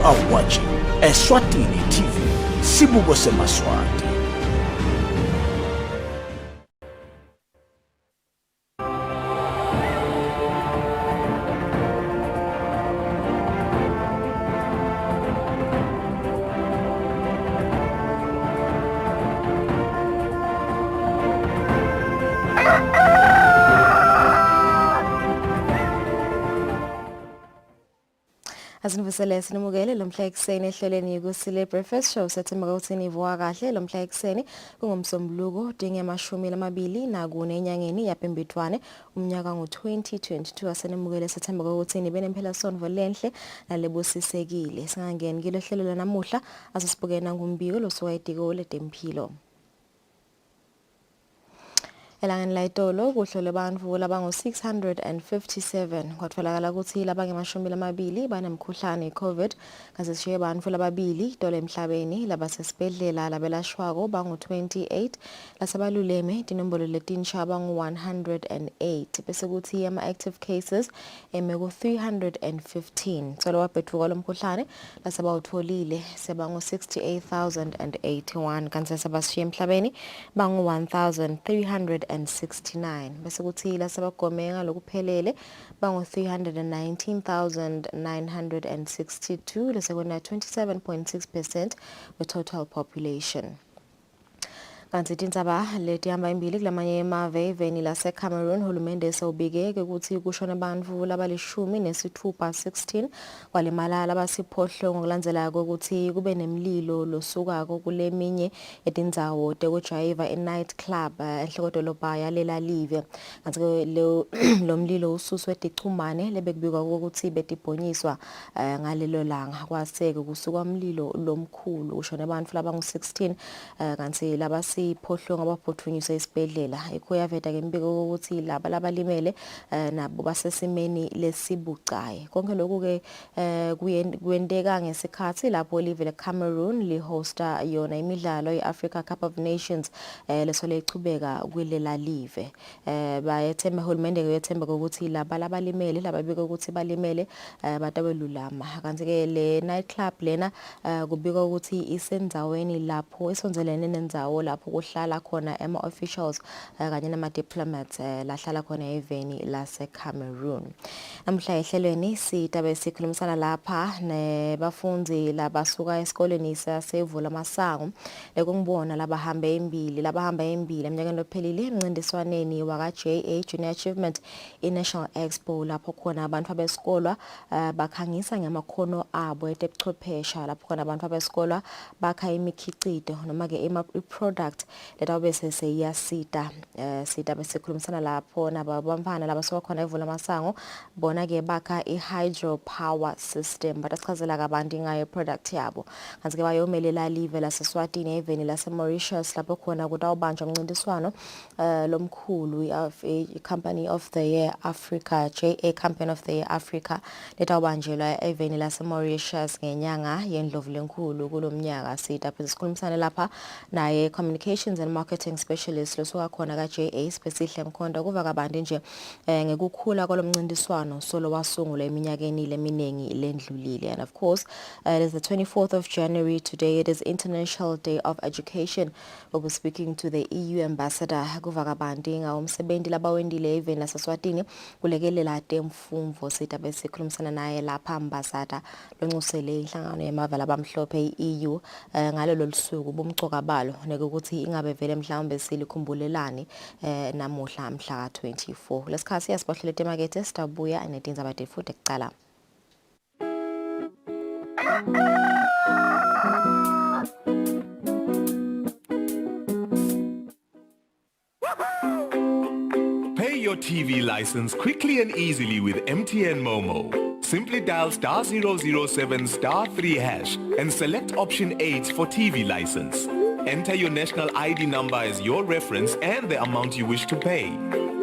are watching Eswatini TV, Sibuko Semaswati. Asinivusele sinimukele lo mhla ekseni ehlelweni Kusile Breakfast Show sethemba ukuthi nivuka kahle lo mhla ekseni kungomsombuluko dinge amashumi lamabili nakune enyangeni yaphembithwane umnyaka ngo2022 asenimukele sethemba ukuthi nibe nemphela sonvo lenhle nalebusisekile singangeni kilo hlelo lanamuhla asisibukena ngumbiko losuka ediko ledempilo. Elangeni layitolo kuhlole abantu labango 657 kwatholakala ukuthi labangemashumi lamabili banemkhuhlane iCovid kaze sishiye abantu lababili dole emhlabeni labasesibhedlela labelashwako bango 28 lasabaluleme dinombolo letinsha bango 108 bese kuthi ama active cases emeko 315 solo wabhethuka lomkhuhlane lasabawutholile sebango 68081 kanti sabashiye emhlabeni bango 1369 bese kuthi lasabagomeka lokuphelele bango 319,962 lesekona 27.6% we total population. Kanti tintsaba letihamba imbili kulamanye emave eveni laseCameroon hulumende sewubike ukuthi kushona abantu labalishumi nesithupha 16 kwalimala labasiphohlo ngokulandzela ukuthi kube nemlilo losukako kuleminye etindzawo tekujayiva e-night club enhlokodolobha yalela live. Kanti lo mlilo ususwe ticumane lebekubikwa ukuthi betibhonyiswa ngalelo langa kwaseke kusuka umlilo lomkhulu ushona abantu labangu 16 kanti labasi iphohlongo abaphothunyiswe esibhedlela ekhoyaveta ke mbiko ukuthi laba labalimele nabo basesimeni lesibucayi konke lokhu ke kuyendeka ngesikhathi lapho live leCameroon lihosta yona imidlalo yeAfrica Cup of Nations lesole ichubeka kwilela live bayethemba hulumende uyethemba ukuthi laba labalimele lababika ukuthi balimele batawelulama kanti ke le night club lena kubika ukuthi isenzaweni lapho isonzelene nendzawo lapho kuhlala khona ama-officials kanye nama-diplomats lahlala khona eveni laseCameroon. Namhla ehlelweni sitabe sikhulumisana lapha nebafundi labasuka esikoleni sasevula masango lekungibona labahamba embili eminyakeni ophelile emncintiswaneni waka-JA Junior Achievement i-National Expo lapho khona abantu abesikolo bakhangisa ngamakhono abo etebuchwephesha lapho khona abantu abesikolo bakha imikhicido noma ke i-product leta bese seyasita sita besikhulumisana lapho nababamfana labasuka khona evula masango bona ke bakha i-hydro power system batasichazela kabanti ngayo product yabo kanti ke bayomelela live laseSwatini eveni laseMauritius lapho khona kutawubanjwa umncintiswano lomkhulu i-Company of the Year Africa JA Company of the Year Africa letawubanjelwa eveni laseMauritius ngenyanga yendlovu lenkulu kulomnyaka sita besikhulumisana lapha naye communications and marketing specialist losuka khona ka-JA Spesihle Mkhonda kuva kabanti nje ngekukhula kwalomncintiswano solo wasungula eminyakeni leminengi lendlulile. And of course it is the 24th of January today. It is International Day of Education. We'll be speaking to the EU ambassador kuva kabanti ngawumsebenzi labawendile eveni laseSwatini kulekelela temfumvo sita besikhulumisana naye lapha ambassador loncusele inhlangano yemava labamhlophe i-EU ngalo lolusuku bumcoka balo ukuthi ingabe vele mhlawumbe silikhumbulelani namuhla mhla ka24 lesikhathi yasibahlele emakethe sitabuya netindzaba futhi ekuqala. Pay your TV license quickly and easily with MTN Momo. Simply dial *007 *3 hash and select option 8 for TV license. Enter your national ID number as your reference and the amount you wish to pay.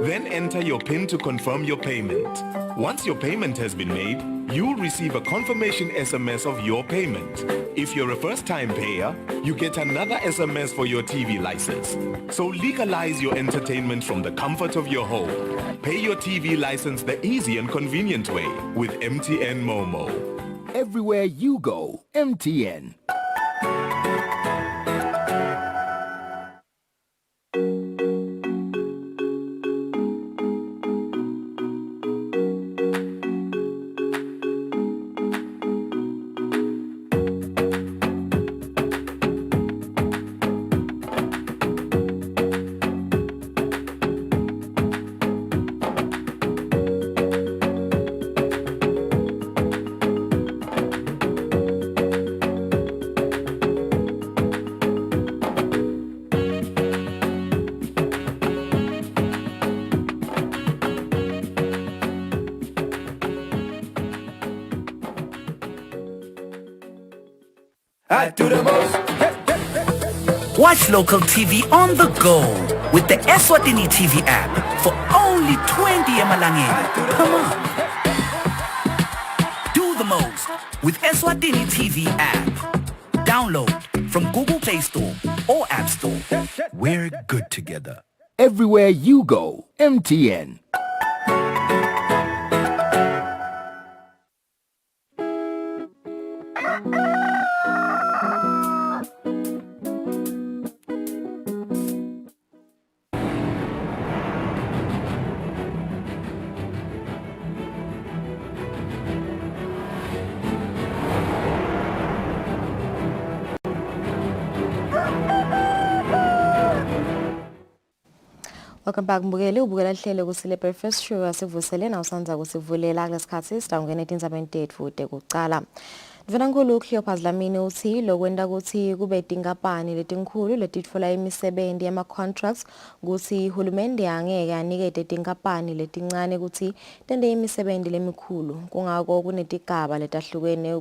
Then enter your PIN to confirm your payment. Once your payment has been made, you'll receive a confirmation SMS of your payment. If you're a first-time payer, you get another SMS for your TV license. So legalize your entertainment from the comfort of your home. Pay your TV license the easy and convenient way with MTN Momo. Everywhere you go, MTN. I do the most. Watch local TV on the go with the Eswatini TV app for only 20 emalangeni. Come on. Do the most with Eswatini TV app. Download from Google Play Store or App Store. We're good together. Everywhere you go, MTN. Welcome back mbukeli ubukela hlelo Kusile Breakfast Show asivusele na usanza kusivulela kulesikhathi sidawungena etindzabeni tetfu tekucala. Mvenankulu Cleopas Dlamini uthi lokwenta ukuthi kube tinkampani letinkhulu letitfola imisebenti yama contracts ukuthi uhulumende angeke anikete tinkampani letincane ukuthi tente imisebenti lemikhulu kungako kunetigaba letahlukene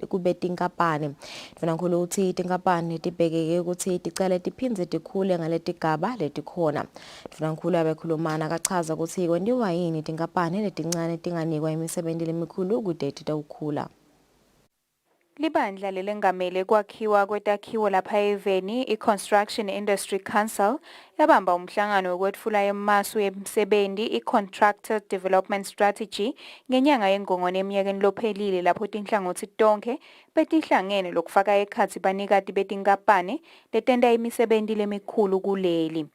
kube tinkampani. Mvenankulu uthi tinkampani tibhekeke ukuthi ticale tiphindze tikhule ngaletigaba letikhona. Mvenankulu abekhulumana akachaza ukuthi kwenziwa yini tinkampani letincane tinganikwa imisebenti lemikhulu kude titawukhula. Libandla lelengamele kwakhiwa kwetakhiwo lapha eveni i-Construction Industry Council yabamba umhlangano wokwethula emasu yemsebenzi i-Contractor Development Strategy ngenyanga yengongono eminyakeni lophelile lapho tinhlangothi tonke betihlangene lokufaka ekhatsi banikati betinkampani letenta imisebenzi lemikhulu kuleli.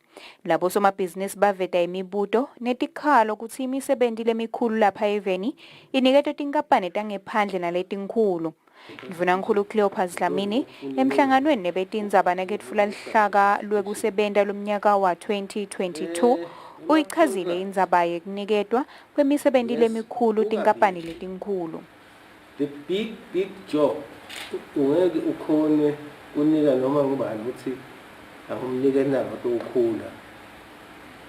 Labo somabhizinisi baveta imibuto netikhalo ukuthi imisebenzi lemikhulu lapha eveni iniketwe tinkampani tangephandle naletinkhulu. Mvunankulu Cleopas Dlamini emhlanganweni nebetindzaba naketfula lihlaka lwekusebenta lomnyaka wa 2022 uyichazile indzaba yekuniketwa kwemisebenzi lemikhulu tinkampani letinkhulu. The big job ungeke ukhone kunika noma ngubani ukuthi angumnike nanga ukukhula.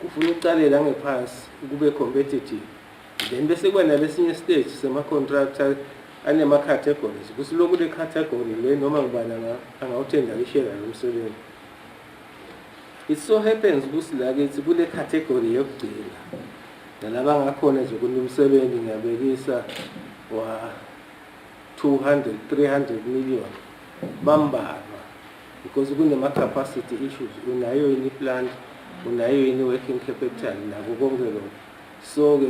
Kufuna uqale la ngephansi kube competitive. Then bese kuba nalesinye stage sema contractor anema categories kusiloku le category le noma ngubani angawuthenda ishare lomsebenzi. It so happens ukuthi la ke kule category yokugcina nalaba ngakhona nje kunomsebenzi ngiyabekisa wa 200-300 million bambalwa because kunema capacity issues unayo ini plant unayo ini working capital nako konke lokho so ke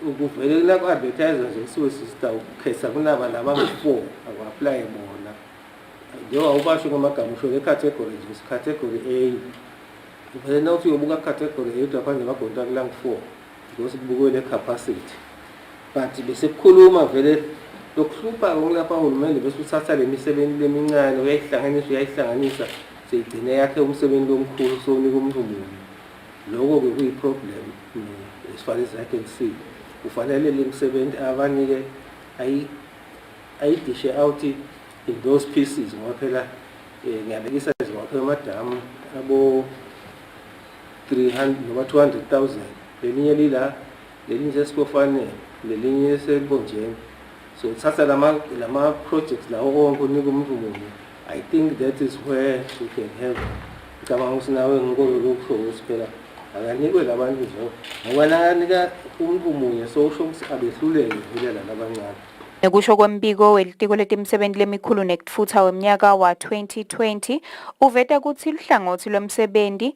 ukuvele la ku advertiser nje so sister ukhesa kunaba laba4 aku-apply bona njengoba ubasho ngamagama usho le category nje category A uvele nawuthi uyobuka category A utaphandle amagonta kulang4 because kubukwe le capacity but bese kukhuluma vele lokuhlupha ngolapha uhulumende bese uthatha lemisebenzi lemincane uyayihlanganisa seyigcine yakhe umsebenzi omkhulu so unika umuntu munye lokho ke kuyiproblem as far as I can see ufanele lemisebenzi abanike ayidishe out in those pieces ngoba phela ngiyabekisa nje ngoba madam abo 300 noma 200,000 lelinye lila lelinye sesipofanele lelinye esebonjeni so thatha lama projects lawo onke unika umuntu munye. I think that is where we can have ngicabanga usinawe ngikolo lokho usiphela akanikwe labantu nje ngoba nanika umuntu munye so usho ukuthi abehluleke vele labancane. Nekusho kwembiko welitiko letimsebenzi lemikhulu nekutfutsa wemnyaka wa 2020 uveta kutsi luhlangothi lwemsebenzi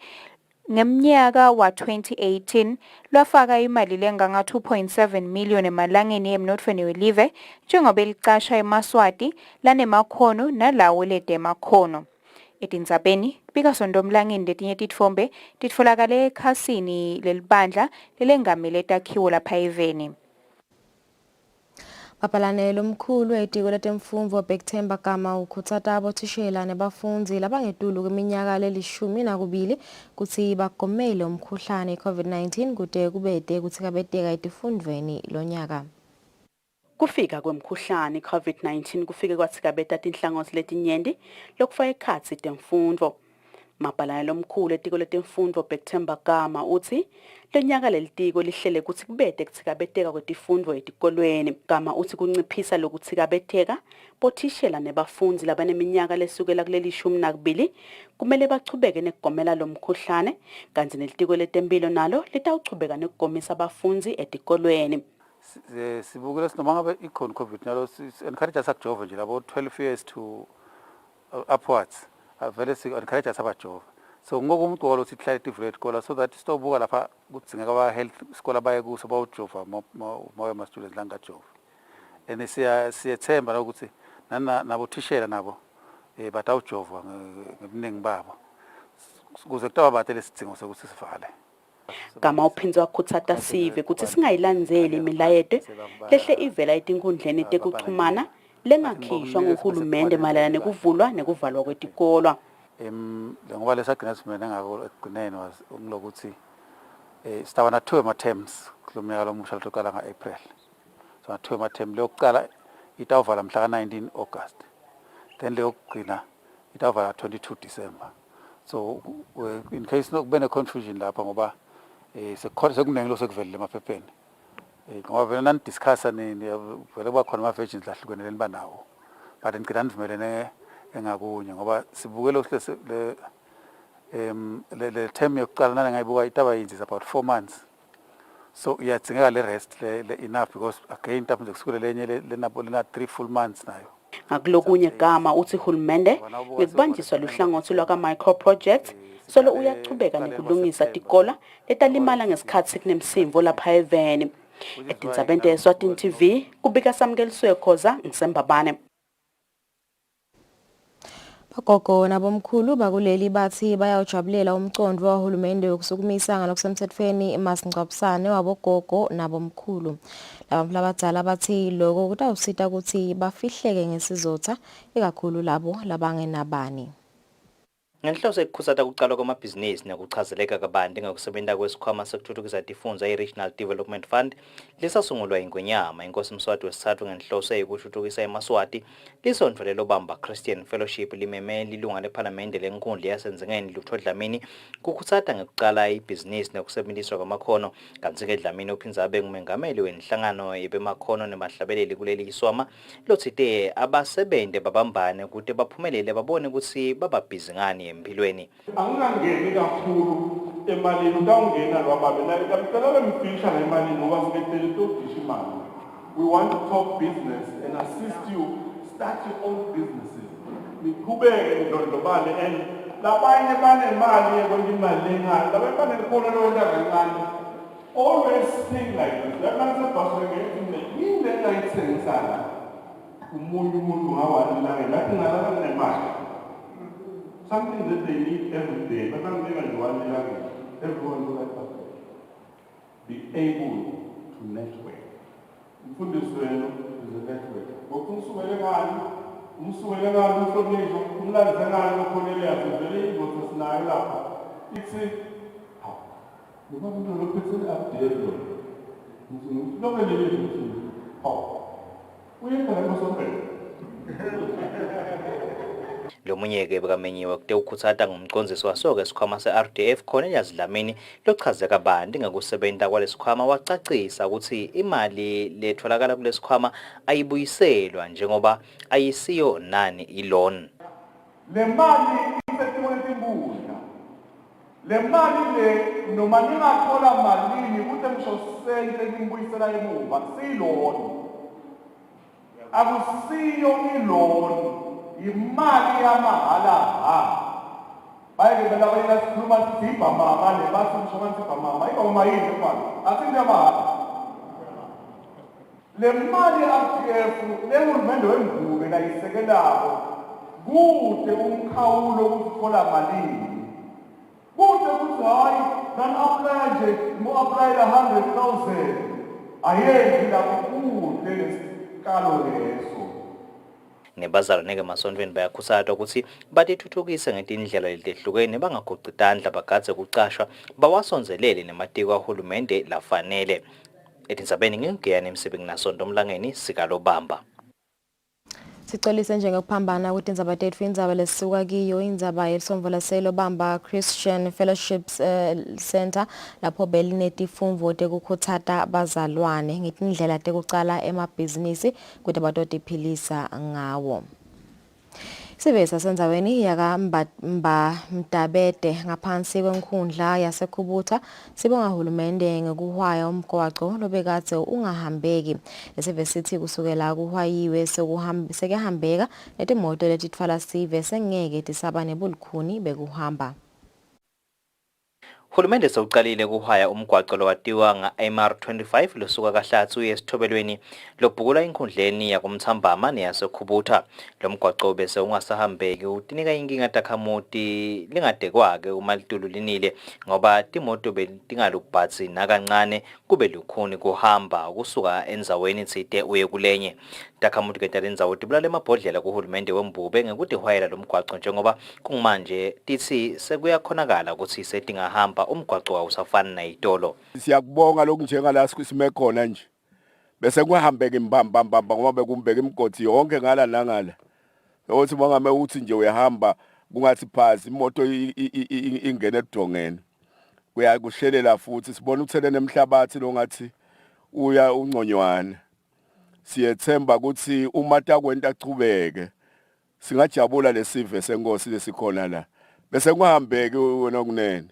Ngemnyaka wa 2018 lwafaka imali lenganga 2.7 million emalangeni emnothweni welive njengoba licasha eMaswati lanemakhono nalawo ledemakhono. Etindzabeni bika sondomlangeni letinye titfombe titfolakale ekhasini lelibandla lelengamele takhiwo lapha eveni. Bapalanelo mkhulu etiko letemfundvo Bhekthemba Gama ukhutsata abothishela nebafundzi labangetulu kweminyaka lelishumi kutsi bagomele umkhuhlane COVID-19 kute kubete kutsi kabeteka etifundvweni lonyaka. Kufika kwemkhuhlane COVID-19 kufike kwatsikabeta tinhlangothi letinyenti lokufaka ekhatsi temfundvo. Mapalanelo mkhulu etiko letemfundvo Bhekthemba Gama uthi lonyaka lelitiko lihlele kutsi kubete kutsikabeteka kwetifundvo etikolweni. Gama uthi kunciphisa lokutsikabeteka bothishela nebafundzi labaneminyaka lesukela kulelishumi nakubili kumele bachubeke nekugomela lo mkhuhlane kanti nelitiko letemphilo nalo litawuchubeka nekugomisa abafundzi etikolweni. Sibukela sinoma ngabe ikhona COVID nalo encourage sakujova nje labo 12 years to upwards vele encourage sabajova so ngoku umuntu walo sihlala itivule esikole so that sitobuka lapha kudzingeka ba health isikole baye kuso bawujova moya ma students langajova and siyethemba ukuthi nabo thishela nabo batawujova ngebuningi babo kuze kutaba bathe lesidingo sokuthi sivale. Gama uphinzwa khutsata sive kutsi singayilandzeli imilayeto lehle ivela etinkundleni tekuchumana lengakhishwa nguhulumende mayelana nekuvulwa nekuvalwa kwetikolo. Ngoba lesagcina simene ngako ekugcineni ngilokuthi sitaba na 2 terms kulomnyaka lomusha lokuqala nga-April. So 2 term lokuqala itawuvala mhla ka-19 August then leyokugcina itawuvala 22 December. So in case no kube ne-confusion lapha ngoba sekunenge lo sekuvelile emaphepheni ngoba vele nanidiscussa vele kuba khona ama-versions lahlukene leniba nawo but ngigcina nivumelene engakunye ngoba sibukele le term yokuqala nanengayibuka itaba yinzi is about 4 months so iyadzingeka le rest le enough because again mhlawumbe kusukele lenye lenabo lena 3 full months nayo. Ngakulokunye Gama uthi hulumende ngekubanjiswa luhlangothi lwaka micro project solo uyachubeka nekulungisa tikola letalimala ngesikhathi sekunemsimvo lapha eveni. Etindzabeni Eswatini TV kubika Samkeliswe Khoza ngisembabane. Bagogo nabomkhulu bakuleli bathi bayawujabulela umcondo wahulumende wokusukumisa ngalokusemthethweni imasingcwabisane wabogogo nabomkhulu. Labantu abadala bathi lokho kutawusita ukuthi bafihleke ngesizotha ikakhulu labo labangenabani. Ngenhloso ekukhutsata ukuqalwa kwamabhizinisi nokuchazeleka kabanti ngokusebenta kwesikhwama sekuthuthukisa tifundza i-Regional Development Fund lisasungulwa iNgwenyama inkosi Mswati wesithathu ngenhloso yokuthuthukisa eMaswati lisondvo lelobamba Christian Fellowship limeme lilunga lephalamende lenkundla yasenzingeni Lutho Dlamini kukhutsata ngekuqala ibhizinisi nokusebenziswa kwamakhono kanti-ke Dlamini uphindza abe ngumengameli wenhlangano yebemakhono nemahlabeleli kuleli iswama lotsite abasebente babambane ukuthi baphumelele babone ukuthi bababhizi ngani empilweni. Angangeni kakhulu emalini utawungena lwababe la ngicela bemfisha ngemali ngoba sibetele todisha imali. We want to talk business and assist you start your own businesses. Niqhubeke ndlondlobale and labanye banemali yokwenza imali lencane labanye banekhono lokwenza kancane. Always think like this. Lakanse basengene yini engayithengisana. Umuntu ngawani la ngathi ngala nemali. Something that they need every day. But I'm never one everyone will like that. Be able to network. Mfundisweno is a network. Ngokusukela ngani, umsukela ngani umhlonishwa, umlandisa ngani ukhonelea vele ingozi sinayo lapha. Ithi ha. Ngoba umuntu lokuphethe update lo. Lokho leli ukuthi ha. Uyenza ngosophe. Lomunye-ke bekamenyiwe kute ukhutsata ngumcondzisi waso-ke isikhwama se-RDF Cornelius Dlamini lochaze kabanti ngakusebenta kwalesikhwama wacacisa ukuthi imali letholakala kulesikhwama ayibuyiselwa njengoba ayisiyo nani i-loan. Le mali isetimweni imbuya. Le mali le noma ningathola malini kute ngisho sente nimbuyisela emuva si-loan. Akusiyo i-loan. Imali yamahala bayeke belabanyela sikhuluma sithi ibhamama le bathi umshwalense ibhamama ibhamama yini mfana athi ngiyabala le mali ye-RDF le hulumende wengube nayisekelako kude umkhawulo ukuthola malini kude kuthi hayi nan-aplaya nje mu-aplayela 100,000 ayenzi lapho kude lesikalo leso nebazalwane-ke emasontweni bayakhuthaza ukuthi batithuthukise ngetindlela letehlukene bangagoqi tandla bagadze kucashwa bawasonzelele nematiko ahulumende lafanele. Etindzabeni ngingiyani emsebenzini nasonto Mlangeni sikalobamba. Sixolise njengokuphambana kwindzaba tethu indzaba lesisuka kiyo indzaba yelisomvola selobamba Christian Fellowships Center lapho belinetifundvo tekukhutsata bazalwane ngetindlela tekucala emabhizinisi kuti batotiphilisa ngawo. Sivesa sendzaweni Mdabete ngaphansi kwenkhundla yaseKhubutha sibonga hulumende ngekuhwaya umgwaqo lobekatse ungahambeki. Sive sithi kusukela kuhwayiwe sekehambeka netimoto letitfwala sive sengeke tisaba nebulukhuni bekuhamba. Hulumende sewucalile kuhwaya umgwaqo lowatiwa nga-MR25 losuka kaHlatsi uye esithobelweni lobhukula inkhundleni yakumthambama neyaseKhubutha. Lo mgwaqo bese ungasahambeki utinika inkinga takhamuti lingadekwake uma litulu linile ngoba timoto betingalubhatsi nakancane kube lukhuni kuhamba kusuka endzaweni tsite uye kulenye. Takhamuti ketale ndzawo tibulala emabhodlela kuhulumende wembube ngekutihwayela lo mgwaqo njengoba kumanje tithi sekuyakhonakala ukuthi setingahamba umgwaqo awusafani nayitolo. Siyakubonga lokhu njengala sisime khona nje bese kuhambeka imbamba ngoba bekumbeka imgodi yonke ngala nangala ukuthi bongame uthi nje uyahamba kungathi phansi imoto ingene edongeni kuyakushelela futhi sibona uthelene emhlabathi lo ngathi uya ungconywana. Siyethemba ukuthi uma takwenta achubeke singajabula lesive senkosi lesikhona la bese kuhambeke wena kunene.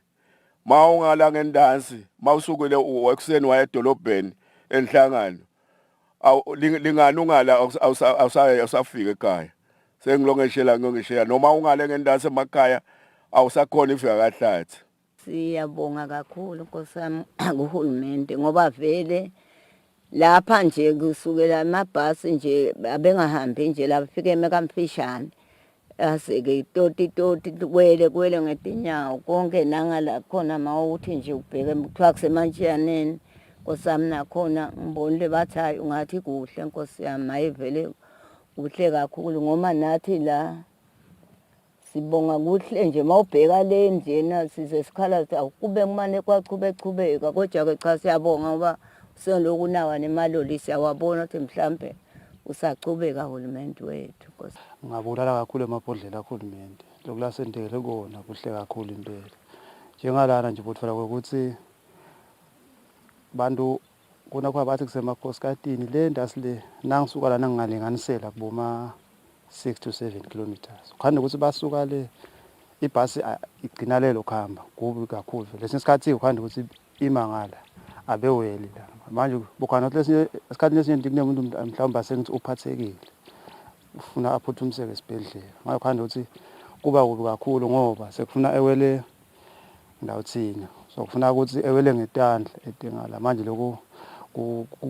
Mawungala ngendansi mawusukule ekuseni waya edolobheni enhlangano linganungala awusafika ekhaya sengilongeshela ngongeshela noma ungale ngendansi emakhaya awusakhona ifika kaHlatsi. Siyabonga kakhulu nkosami kuhulumende ngoba vele lapha nje kusukela amabhasi nje abengahambi nje lapha fike emekamfishane aseke toti kwele ngetinyawo konke nangala khona mawuthi nje ubheke kuthiwa kusemantshiyaneni nkosami nakhona ngibonile bathi hayi ungathi kuhle nkosi yami ayivele kuhle kakhulu ngoma nathi la sibonga kuhle nje mawubheka le njena size sikhala akube kumane kwachubeka kodwa ke cha siyabonga ngoba seloku nawa nemaloli siyawabona ukuthi mhlambe usachubeka hulumende wethu nkosi. Ngabulala kakhulu emabhodlela kahulumende lokulasendele kona kuhle kakhulu impela njengalana nje bothola ukuthi bantu kuna kwa bathi kusemapostcardini le ndasi le nangisuka lana ngingalinganisela kuboma 6 to 7 kilometers khanda ukuthi basuka le ibhasi igcina lelo khamba kubi kakhulu lesikhathi ukhanda ukuthi imangala abeweli la manje bukhana lesinye isikhathi lesinye kunemuntu mhlawumbe asengithi uphathekile ufuna aphuthumiseke esibhedlela ngayo khanda ukuthi kuba kubi kakhulu ngoba sekufuna ewele ndawuthina so kufuna ukuthi ewele ngetandla edingala manje lokho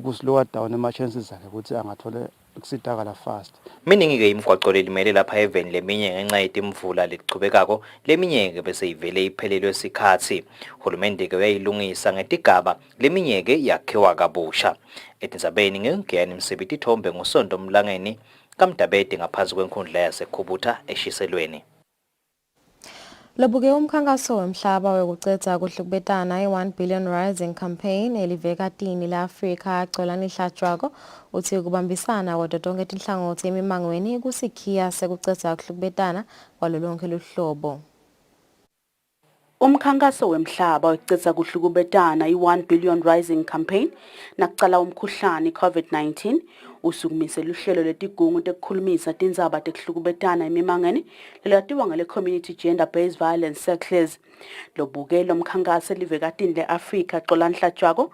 kuslowa down ama chances zakhe ukuthi angathola ukusitakala fast. Miningi-ke imigwaqo lelimele lapha eveni leminye ngenxa yetimvula lelichubekako leminye-ke bese ivele iphelelwe sikhathi. Hulumende-ke uyayilungisa ngetigaba leminye-ke yakhiwa kabusha. Etindzabeni ngingiyani Msebiti Thombe ngusonto Mlangeni kaMdabete ngaphansi kwenkhundla yaseKhubutha eshiselweni. Lobuke umkhankaso wemhlaba wekucedza kuhlukubetana i-1 billion rising campaign elivekatini la-Afrika agcolani ihlatshwako uthi kubambisana kwato tonke tinhlangothi emimangweni kusikhiya sekucedza kuhlukubetana kwalolonke luhlobo. Umkhankaso wemhlaba wekucedza kuhlukubetana i-1 billion rising campaign nakucala umkhuhlane COVID-19 usukumise luhlelo letigungu tekukhulumisa tindzaba tekuhlukubetana emimangweni lelatiwa ngale community gender based violence circles. Lobuke lo mkhankaso livekatini le-Afrika xola nhlatshwako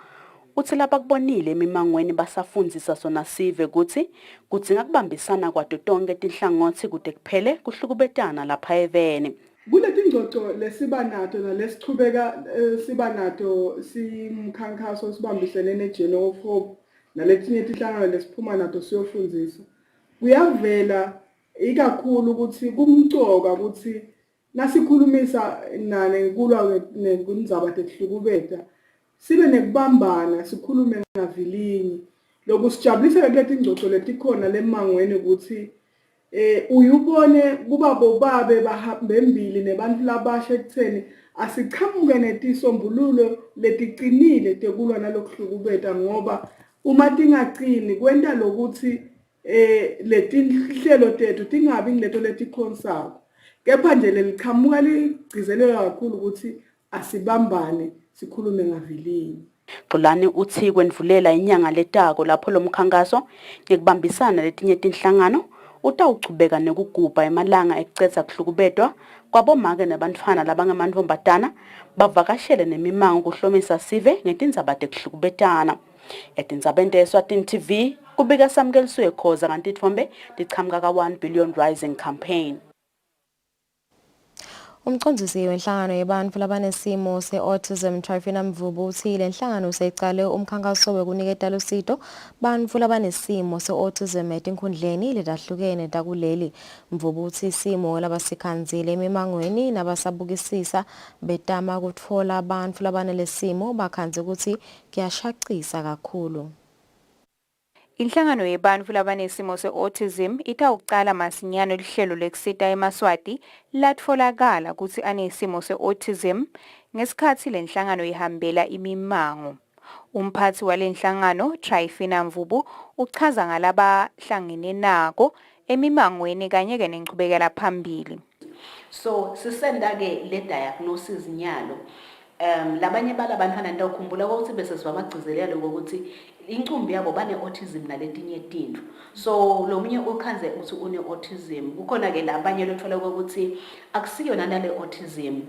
uthi lapha kubonile emimangweni basafundzisa sona sive ukuthi kudzinga kubambisana kwato tonke tinhlangothi kude kuphele kuhlukubetana lapha eveni. Kuleti ngxoxo lesiba nato nalesichubeka siba nato simkhankaso sibambisene neJournal of Hope naletinye tinhlangano lesiphuma nato siyofundzisa. Kuyavela ikakhulu ukuthi kumcoka ukuthi nasikhulumisa ngekulwa nekundzaba tekuhlukubeta sibe nekubambana sikhulume ngavilini. Lokusijabulisa kuleti ngxoxo letikhona lemangweni ukuthi uyubone kuba bobabe bahambe embili nebantu labasha ekutheni asiqhamuke netisombululo letiqinile tekulwa nalokuhlukubeta ngoba uma tingaqini kwenta lokuthi letinhlelo tethu tingabi ngileto letikhonsako kepha nje leliqhamuka ligcizelelwe kakhulu ukuthi asibambane sikhulume ngavilini. Xolani uthi kwendvulela inyanga letako lapho lo mkhankaso ngekubambisana letinye tinhlangano utawuchubeka nekugubha emalanga ekucedza kuhlukubetwa kwabomake nebantfwana labangamantombazana bavakashele nemimango kuhlomisa sive ngetindzaba tekuhlukubetana. Etindzabeni te-Eswatini TV kubika Samkeliswe Khoza kanti titfombe tichamuka ka-1 Billion Rising Campaign. Umcondzisi wenhlangano yebantfu labanesimo se-autism Trifina Mvubu uthi le nhlangano seyicale umkhankaso wekuniketa lusito bantfu labanesimo se-autism etinkhundleni letahlukene takuleli. Mvubu uthi isimo labasikhandzile emimangweni nabasabukisisa betama kutfola bantfu labanelesimo bakhandze ukuthi kuyashaqisa kakhulu. Inhlangano yebantfu labanesimo se-autism itawucala masinyane lihlelo lekusita eMaswati latfolakala ukuthi anesimo se-autism ngesikhatsi le nhlangano ihambela imimango. Umphathi wale nhlangano Trifina Mvubu uchaza ngalabahlangene nako emimangweni kanye-ke nenchubekela phambili. So sisenda ke le diagnosis nyalo labanye balabantwana ndawukhumbula ukuthi bese sibabagcizelele ukuthi incumbi yabo bane autism naletinye tintfo. So lo munye ukhanze ukuthi une autism kukhona ke labanye lothola ukuthi akusiyona nale autism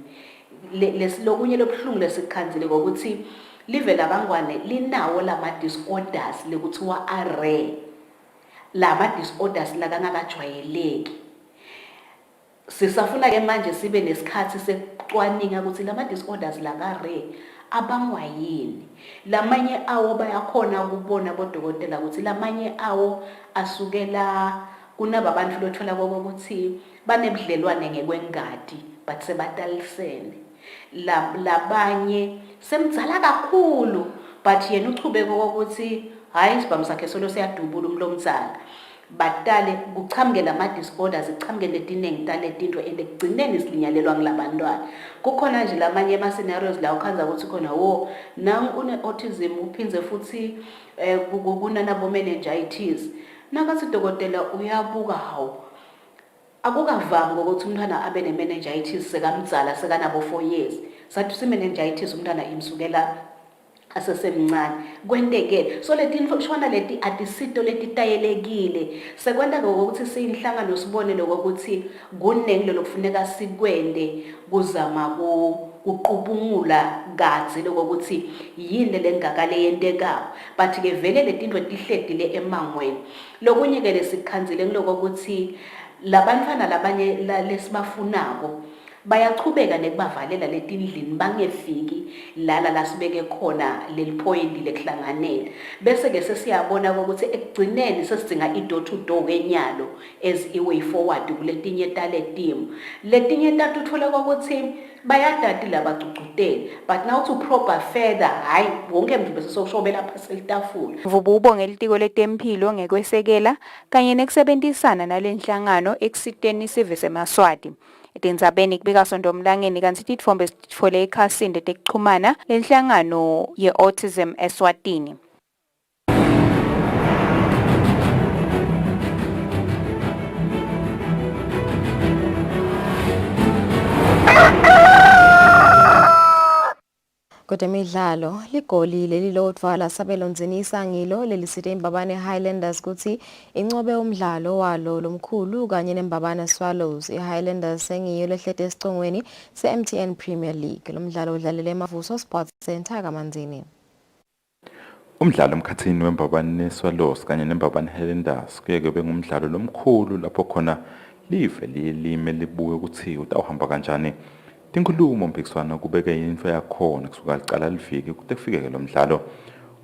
lesilokunye lobuhlungu lesikhanzile ukuthi live labangwane linawo lama disorders lekuthiwa rare lama disorders lakangakajwayeleki. Sisafuna ke manje sibe nesikhathi secwaninga ukuthi lama disorders laka-rare abangwa yini. Lamanye awo bayakhona ukubona bodokotela ukuthi lamanye awo asukela kunaba bantu lothola ukuthi banebudlelwane ngekwengadi but sebatalisene. Labanye semdzala kakhulu but yena uchubeke ukuthi hayi isibhamu sakhe solo siyadubula umlomdzala. Batale kuchamuke lama disorders ichamuke letinengi taletinto ekugcineni silinyalelwa ngilabantwana. Kukhona nje lamanye ama scenarios la ukhanza ukuthi khona wo nangu une autism uphinze futhi kunanabo meningitis. Nakathi dokotela uyabuka hawo akukavami ukuthi umntwana abe ne meningitis sekamdzala sekanabo 4 years. Sathi si meningitis umntwana imsukela asesemncane kwendeke so letinto shona leti atisito letitayelekile sekwenda ukuthi siyinhlangano sibone lokuthi kunengi lokufuneka sikwende kuzama kuqubungula kazi lokuthi yini lengakale yenteka but ke vele letinto tihledile emangweni. Lokunye ke lesikhanzile ngilokuthi labantwana labanye lesibafunako bayachubeka nekubavalela letindlini bangefiki lala lasibeke khona leli point lekuhlanganela bese ke sesiyabona ukuthi ekugcineni sesidinga i-door to door kenyalo as i-way forward kuletinye taletim letinye tatu uthola ukuthi bayadati labacucuteli but now to proper further hayi wonke mntu bese sokushobela phasi elitafula. Mvubu ubonge litiko letemphilo ngekwesekela kanye nekusebenzisana nalenhlangano ekusiteni sive seMaswati. Etindzabeni kubika sondomlangeni kanti titfombe sitfole ikhasinde tekuchumana lenhlangano ye-autism Eswatini. Kodemidlalo ligoli lelilodwa lasabelonzini isangilo lelisite imbabane Highlanders kuthi incobe umdlalo walo lomkhulu kanye nembabane Swallows. iHighlanders sengiyo lehlete esicongweni se-MTN Premier League. Lo mdlalo udlalele eMavuso Sports Center kaManzini. Umdlalo omkhathini wembabane Swallows kanye nembabane Highlanders kuye kube ngumdlalo lomkhulu lapho khona live lilime libuye ukuthi utawuhamba kanjani. Tinkhulumo mpikiswano kubeke into yakhona kusuka liqala liviki kude kufikeke lo mdlalo.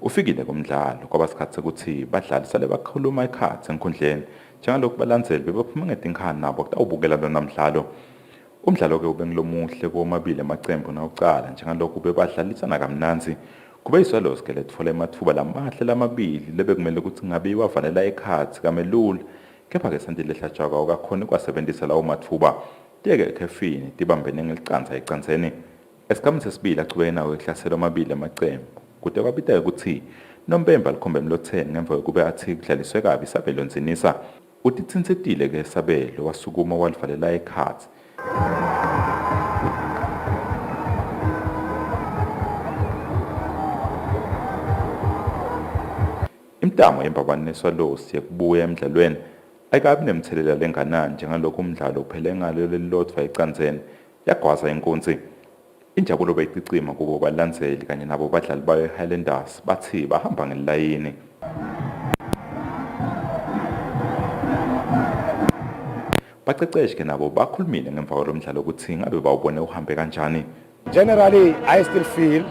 Ufikile kumdlalo kwaba sikhathi ukuthi badlali sale bakhuluma ikhathi enkundleni njengalokhu balandzeli bebaphuma ngetinkhani nabo kutawubukela lona mdlalo. Umdlalo ke ube ngilomuhle komabili amaqembu nawuqala njengalokhu bebadlalisana kamnanzi. Kube iswalo ke letfola emathuba lamahle lamabili lebekumele ukuthi ngabe iwavalela ikhathi kamelula. Kepha ke sandile hlatshaka okakhona kwasebenzisa lawo mathuba tiyeke ekhefini tibambene ngelicandza ecandzeni. Esikhathi sesibili achubeke nawo ehlaselo amabili amaqembu. Kude kwabita ukuthi Nompemba likhombe emlotheni ngemva kokuba athi kudlaliswe kabi Isabelo Nzinisa. Utitsinsetile ke Isabelo wasukuma walivalela ikhathi. Imtamo yembabane neswalosi yekubuya emdlalweni ayikabi nemthelela lenganani njengalokho umdlalo uphele ngalo lelilodwa ecandzeni yagwaza inkunzi. Injabulo beyicicima kubo balandzeli kanye nabo badlali bayo Highlanders bathi bahamba ngelayini. Baqeqeshi ke nabo bakhulumile ngemva kwalomdlalo ukuthi ngabe bawubone uhambe kanjani. Generally, I still feel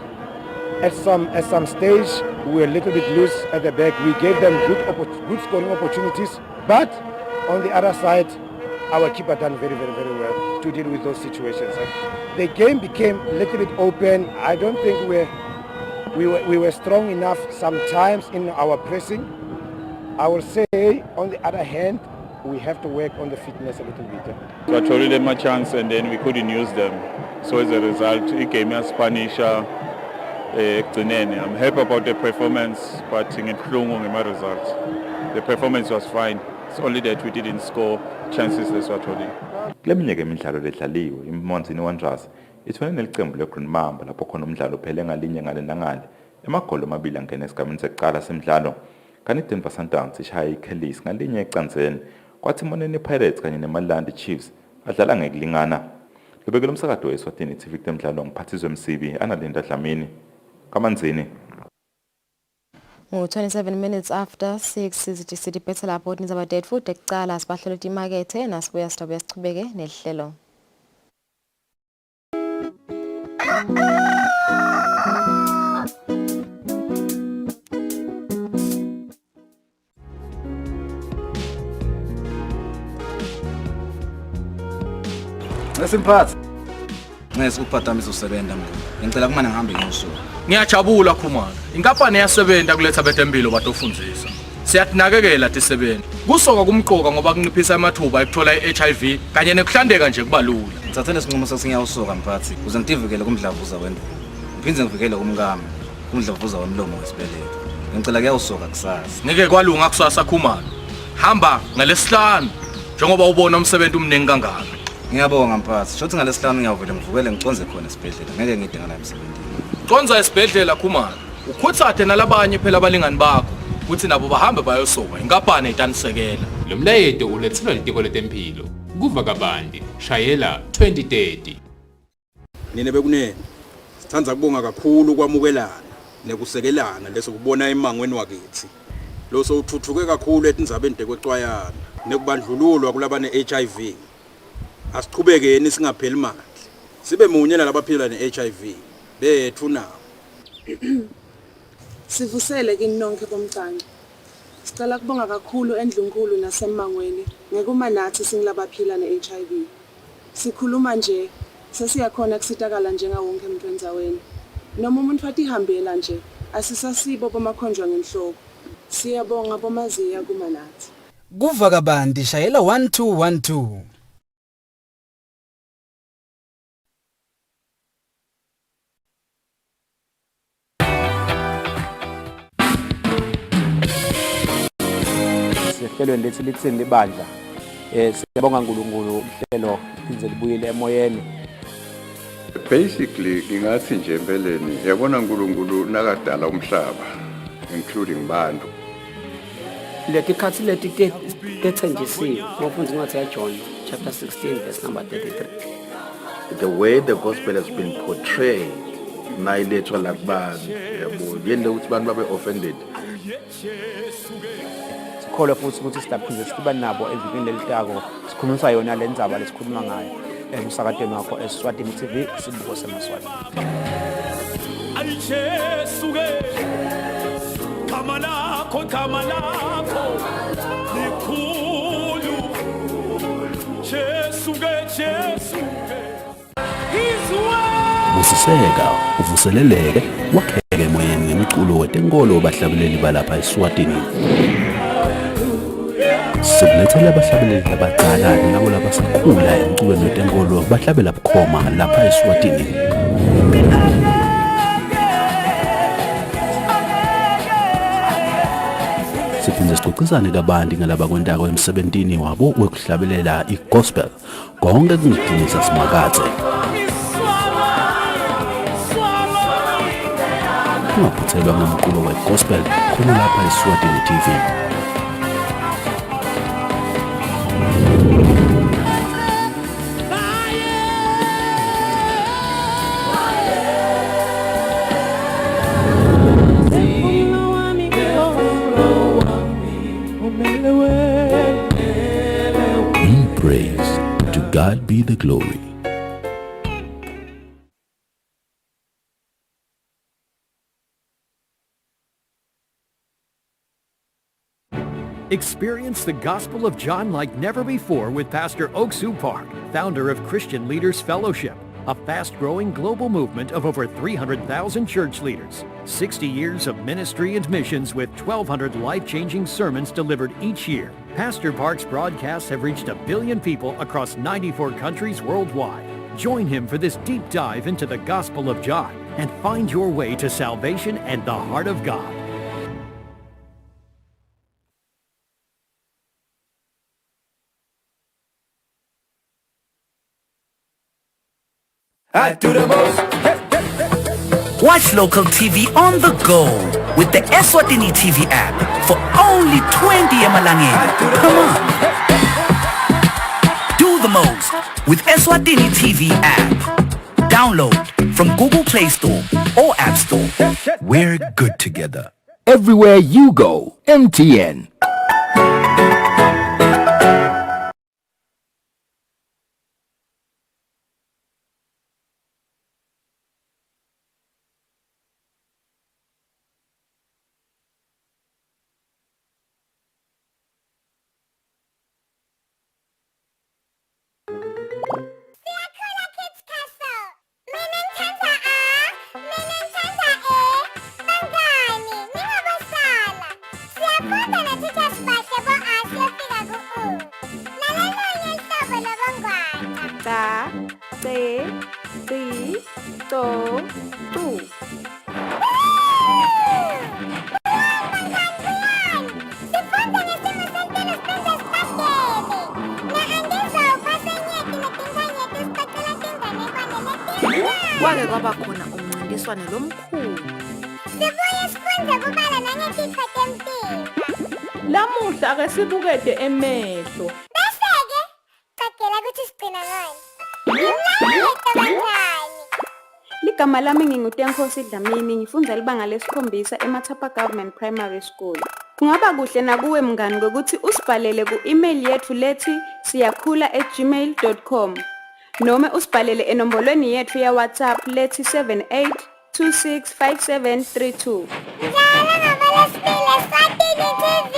at some stage we were a little bit loose at the back. We gave them good scoring opportunities, but on the other side, our keeper done very well to deal with those situations. The game became a little bit open. I don't think we were strong enough sometimes in our pressing. I will say, on the other hand, we have to work on the fitness a little bit. So I told them a chance and then we couldn't use them. So as a result, it gave me a Spanish. I'm happy about the performance, but in my results, the performance was fine. It's only that we didn't score chances. That's what I told you. Kuleminyaka emidlalo ledlaliwe iMonzini Wanderers ithwane nelicembu leGreen Mamba lapho khona umdlalo uphele ngalinye ngale nangale emagoli amabili angena esigabeni sekuqala semidlalo. Kanti iDenver Sundowns ishaya iKellis ngalinye ecandzeni kwathi Monene Pirates kanye neMalandi Chiefs adlala ngekulingana. Lobekela umsakazo weSwatini TV kumdlalo ngiphathizwe Msibi Analinda Dlamini kaManzini. 27 minutes after 6 sizitibethe lapho nizaba dead food ekucala sibahlelo timakethe nasibuya sitobe sichubeke nehlelo. Nesimphathi ngesukuphathamisa usebenza mngani. Ngicela kumane ngihambe ngiyosuka. Ngiyajabula Khumalo. Inkampani yasebenza kuletha betempilo batofundzisa. Siyatinakekela tisebenza. Kusoka kumqoka ngoba kunciphisa amathuba ekuthola iHIV kanye nekuhlandeka nje kubalula. Ngithathe lesinqumo sasingiyawusoka mphathi ukuze ngitivikele kumdlavuza wendlu. Ngiphindze ngivikele kumkami kumdlavuza womlomo wesibeletho. Ngicela kuyawusoka kusasa. Ngeke kwalunga kusasa Khumalo. Hamba ngalesihlanu njengoba ubona umsebenzi umningi kangaka. Ngiyabonga mphathi. Shothi ngalesihlanu ngiyavele ngivukele ngiconze khona esibhedlela. Ngeke ngide ngala emsebenzini. Conza esibhedlela Khumalo. Ukhuthathe nalabanye phela abalingani bakho ukuthi nabo bahambe bayosoka inkampani itanisekela. Lo mlayeto ulethelwa litiko letempilo. Kuva kabandi shayela 2030. Nine bekunene. Sithanda kubonga kakhulu kwamukelana nekusekelana leso kubona emangweni wakithi. Lo sowuthuthuke kakhulu etindzabeni dekwecwayana nekubandlululwa kulabane HIV. Asiqhubekeni singapheli manje. Sibe munye nalabaphila neHIV. Bethu nawo. Sivusele kini nonke komcane. Sicela kubonga kakhulu endlunkulu nasemangweni ngekuma nathi singilabaphila neHIV. Sikhuluma nje sesiyakhona kusitakala njengawonke umuntu endzaweni. Noma umuntu watihambela nje asisasibo bomakhonjwa ngenhloko. Siyabonga bomaziya kuma nathi. Kuva kabandi shayela 1212. Sihlelweni lethi lithini libandla siyabonga uNkulunkulu uhlelo lize libuyele emoyeni. Basically ngingathi nje empeleni yabona uNkulunkulu nakadala umhlaba including bantu. Leti khathi leti tethenjisiwe ngofundzi incwadi yaJohn chapter 16 verse number 33. The way the gospel has been portrayed nayiletshwa lakubani yabo yende ukuthi abantu babe offended. Sikholwa futhi ukuthi sidaphinde siba nabo evikini lelitako sikhulumiswa yona le ndzaba lesikhuluma ngayo emsakatweni wakho Eswatini TV isibuko semaswati. Alijesuke kama lakho likhulu Jesuke Busiseka uvuseleleke wakheke emoyeni ngemculo wetenkolo bahlabeleli balapha eSwatini. Sikulethele abahlabeleli abaqala nabo labasakhula emculweni wetenkolo bahlabela bukhoma lapha eSwatini. Siphinde sixoxisane kabanti ngalaba kwentako emsebentini wabo wekuhlabelela igospel konke kungidinisa simakathe. Ungaphuthelwa ngomculo wegospel khona lapha eSwatini TV. Praise to God be the glory. Experience the Gospel of John like never before with Pastor Oksu Park, founder of Christian Leaders Fellowship, a fast-growing global movement of over 300,000 church leaders. 60 years of ministry and missions with 1,200 life-changing sermons delivered each year. Pastor Park's broadcasts have reached 1 billion people across 94 countries worldwide. Join him for this deep dive into the Gospel of John and find your way to salvation and the heart of God. I do the most. Watch local TV on the go with the Eswatini TV app for only 20 emalangeni. Come on. Do the most with Eswatini TV app. Download from Google Play Store or App Store. We're good together. Everywhere you go, MTN. Kwake kwaba khona umncintiswano lomkhulu. Sibuye sifunde kubala nangetitfo tempilo. Lamuhla ake sibukede emehlo. Bese-ke cagela ukuthi sigcina ngani. Ligama lami nginguTenkosi Dlamini, ngifundza libanga lesikhombisa eMathapa Government Primary School. Kungaba kuhle nakuwe mngani ngokuthi usibhalele ku-email yethu lethi siyakhula@gmail.com noma usibhalele enombolweni yethu ya WhatsApp lethi 78265732. Njalo ngoLwesibili Eswatini TV.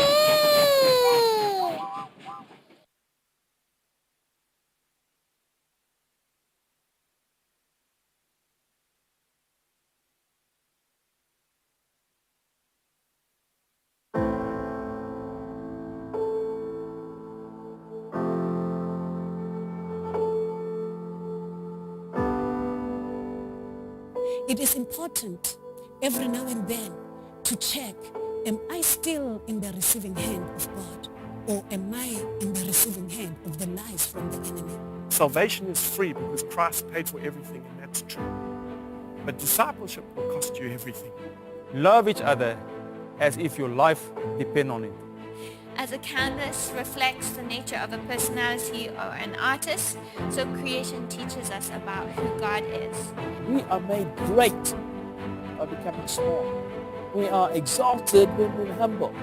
It is important every now and then to check, am I still in the receiving hand of God, or am I in the receiving hand of the lies from the enemy? Salvation is free because Christ paid for everything, and that's true. But discipleship will cost you everything. Love each other as if your life depends on it. As a canvas reflects the nature of a personality or an artist, so creation teaches us about who God is. We are made great by becoming small. We are exalted when we're humble.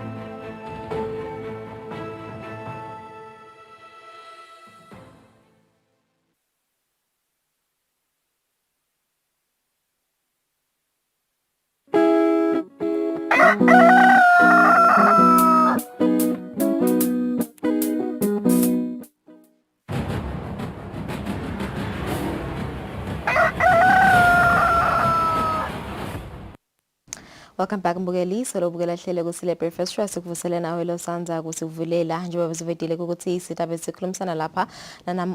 Welcome back mbukeli solobukela hlele Kusile Breakfast Trust ukuvusela nawe lo sanza kusivulela njengoba sivedile ukuthi isithabe sikhulumisana lapha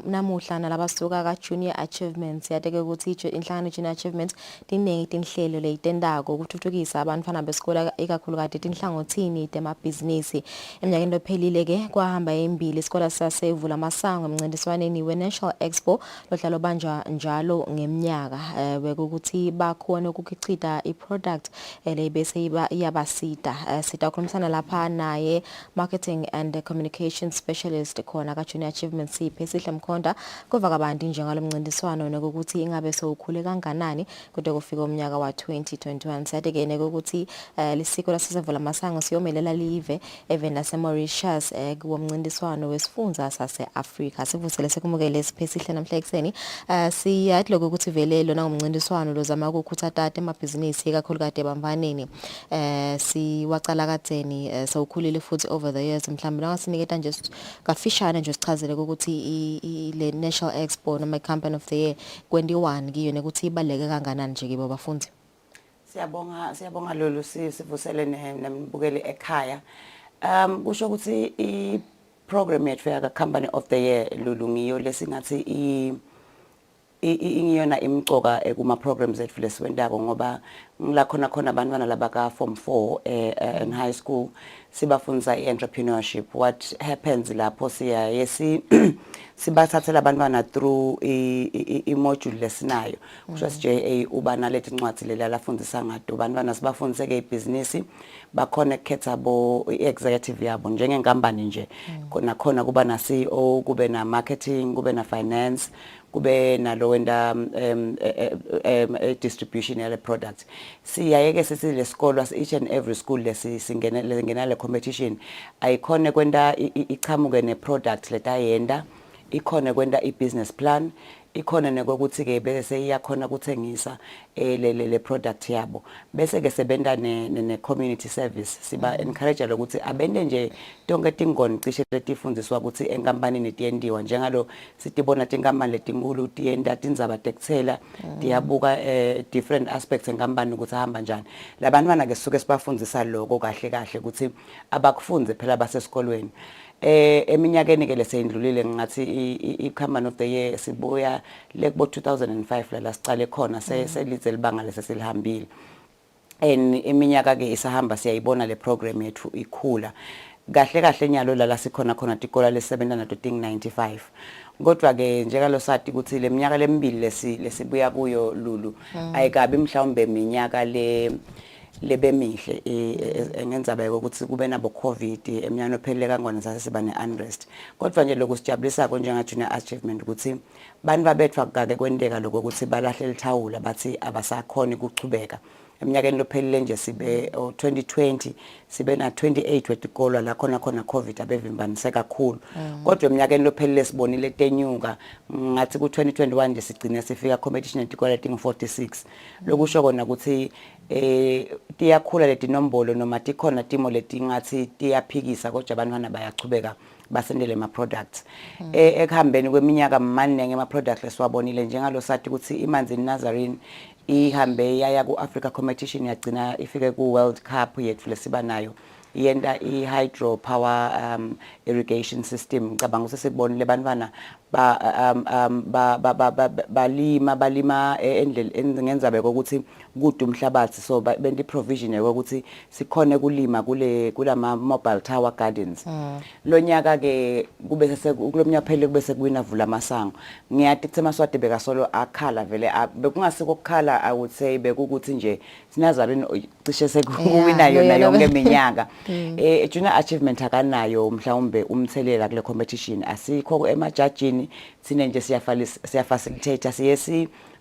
namuhla nalabasuka ka Junior Achievements yateke ukuthi inhlangano Junior Achievements diningi tinhlelo lezitendako ukuthuthukisa abantwana besikole ikakhulukazi tinhlangothini temabhizinisi eminyakeni lophelile ke kwahamba embili isikole sasevula amasango emncintiswaneni we-National Expo lodlalo banjwa njalo ngeminyaka bekuthi bakhona ukukhicita iproduct bese iyabasita sitakhulumisana lapha naye marketing and communication specialist khona ka Junior Achievements Phesihle Mkhonda kuva kabanti njengalo mncintiswano nokuthi ingabe sowukhule kanganani kude kufika umnyaka wa 2021 satekene ukuthi lisiko lasevula amasango siyomelela live even nase Mauritius kuwomncintiswano wesifundza sase Africa sivusele sekumukele Phesihle namhla ekseni siyathi lokho ukuthi vele lona umncintiswano lozama ukukhutha tate emabhizinisi ikakhulukazi ebamvaneni siwacala katseni sawukhulile futhi over the years mhlawumbe nangasinike nje kafishane nje sichazele ukuthi le National Expo noma Company of the Year 21 kiyo nekuthi ibaleke kanganani nje kibo bafundi. Siyabonga lolu sivusele nembukeli ekhaya kusho ukuthi I program yethu ya Company of the Year lolu ngiyo lesingathi ingiyona imcoka kuma programs ethu lesiwendako ngoba ngilakhona khona abantwana labaka form 4 in high school sibafundisa entrepreneurship what happens lapho siya sibathathela abantwana through I module lesinayo kusho JA uba nalethi incwadi lela lafundisa ngato abantwana sibafundise ke ibusiness bakhona ukukhetha bo executive yabo njengenkampani nje khona kuba na CEO kube na marketing kube na finance kube nalo wenda distribution yale product siyayeke sithi lesikolo each and every school lesingena le competition ayikhona kwenda iqhamuke ne product letayenda ikhona kwenda ibusiness plan ikhona nekokuthi ke bese iyakhona ukuthengisa le product yabo bese ke sebenta ne community service siba encourage lokuthi abende nje tonke tingoni cishe letifundiswa ukuthi enkampanini tiyendiwa njengalo sitibona tinkampani letinkulu tiyenda tindzaba tekuthela tiyabuka different aspects enkampani ukuthi ahamba njani labantwana ke suke sibafundisa lokho kahle kahle ukuthi abakufunze phela basesikolweni eminyakeni ke lesendlulile ngathi iCommon of the Year sibuya lekubo 2005 la sicale khona selithe libanga lesesilihambile eminyaka ke isahamba siyayibona le program yethu ikhula kahle kahle nyalo la sikhona khona tikola lesebenza nato ting 95 kodwa ke njengalo sathi ukuthi leminyaka lemibili lesibuya kuyo lulu ayikabi mhlawumbe iminyaka lebemihle engenzaba ukuthi kube nabo covid eminyano phelele kangona sasiba neunrest kodwa nje lokusijabulisa njenga Junior Achievement ukuthi bantu babethu akake kwendeka lokho ukuthi balahle lithawula bathi abasakhona ukuchubeka eminyakeni lophelele nje sibe 2020 sibe na 28 wetikolo la khona covid abevimbanise kakhulu kodwa eminyakeni lophelele sibonile tenyuka ngathi ku 2021 nje sigcine sifika competition etikolo leting 46 lokusho kona ukuthi tiyakhula letinombolo noma tikhona timo letingathi tiyaphikisa kodwa abantwana bayachubeka basendele ama products ekuhambeni kweminyaka maningi ama products leswabonile njengalo sathi ukuthi imanzi Nazarene ihambe yaya ku Africa competition yagcina ifike ku World Cup yethu lesiba nayo yenda hydro power irrigation system ngicabanga ukuthi sikubonile bantwana balima endlele ngenzabe ukuthi kude umhlabathi so bendi provision yokuthi sikhone kulima kulama mobile tower gardens lonyaka ke kube kulomnyaka phele kube sekuwina vula amasango ngiyathi kuthi emaswati bekasolo akhala vele bekungasiko kukhala I would say bekukuthi nje sinazareni cishe sekuwina yona yonke iminyaka Junior Achievement akanayo mhlawumbe umthelela kule competition asikho emajajini sine nje siyafacilitate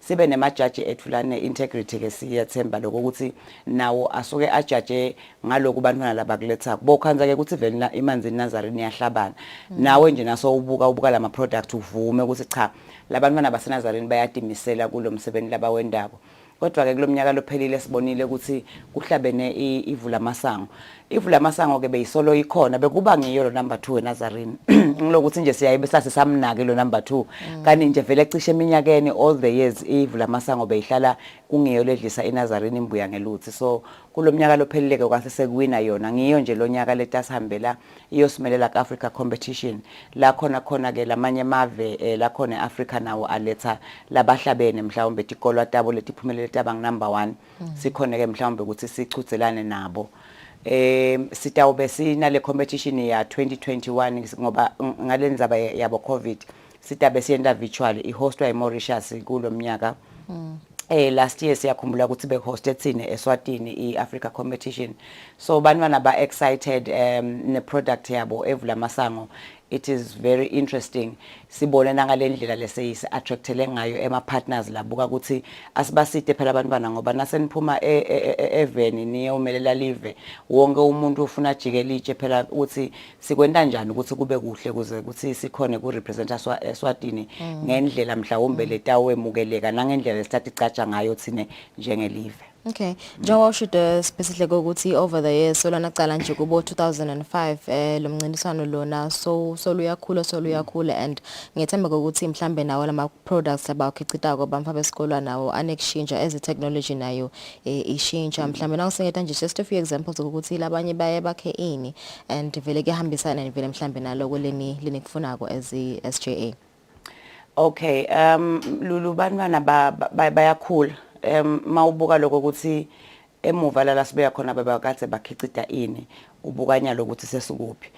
sibe nemajaji ethu lana integrity ke siyathemba lokho ukuthi nawo asuke ajaje ngaloko bantwana labakuletha bokhanza ke ukuthi vele imanzi Nazarene yahlabana nawe nje naso ubuka lama product uvume ukuthi cha labantwana baseNazarene bayadimisela kulomsebenzi labawendako kodwa ke kulomnyaka lophelile sibonile ukuthi kuhlabene ivula masango ke beyisolo ikhona bekuba ngiyo lo number 2 eNazarene ngilokuthi nje siyayibe sasisamnake lo number 2 kanti nje vele cishe eminyakeni all the years ivula masango beyihlala kungiyo ledlisa eNazarene imbuya ngeluthi so kulomnyaka lopheleleke kwase sekuwina yona ngiyo nje lonyaka letasihambela iyosimelela ku-Africa competition la khona ke lamanye amave la khona eAfrica nawo aletha labahlabene mhlawumbe tikolo tabo letiphumelele tabang number 1 sikhona ke mhlawumbe ukuthi sichudzelane nabo sitawube sinale competition ya 2021 ngoba ngalendzaba yabo covid sitabe siyenda virtual ihostwa eMauritius kulomnyaka last year siyakhumbula ukuthi behosted thina Eswatini iAfrica competition so bantwana ba excited ne product yabo evula masango it is very interesting sibone nangalendlela leseyisi attractele ngayo ema partners labuka ukuthi asibasite phela abantwana ngoba naseniphuma eveni niyomelela live wonke umuntu ufuna jikelitshe phela ukuthi sikwenta kanjani ukuthi kube kuhle kuze ukuthi sikhone ku represent Eswatini ngendlela mhlawumbe letawemukeleka nangendlela lesithatha icatsha ngayo thine njengelive. Okay, njengoba ushuda specifically ukuthi over the years solana cala nje kubo 2005 lo mncintiswano lona so luyakhula and ngiyethemba ukuthi mhlambe nawo lama products abakhicitako bamfa besikolo nawo anekushintsha as technology nayo ishintsha mhlambe nawusengeta nje just a few examples ukuthi labanye baye bakhe ini and vele kuyahambisana vele mhlambe naloko leni kufunako as SJA. Okay, Lulu bantwana bayakhula mawubuka lokho ukuthi emuva la sibeya khona babakade bakhicita ini ubukanya lokuthi sesikuphi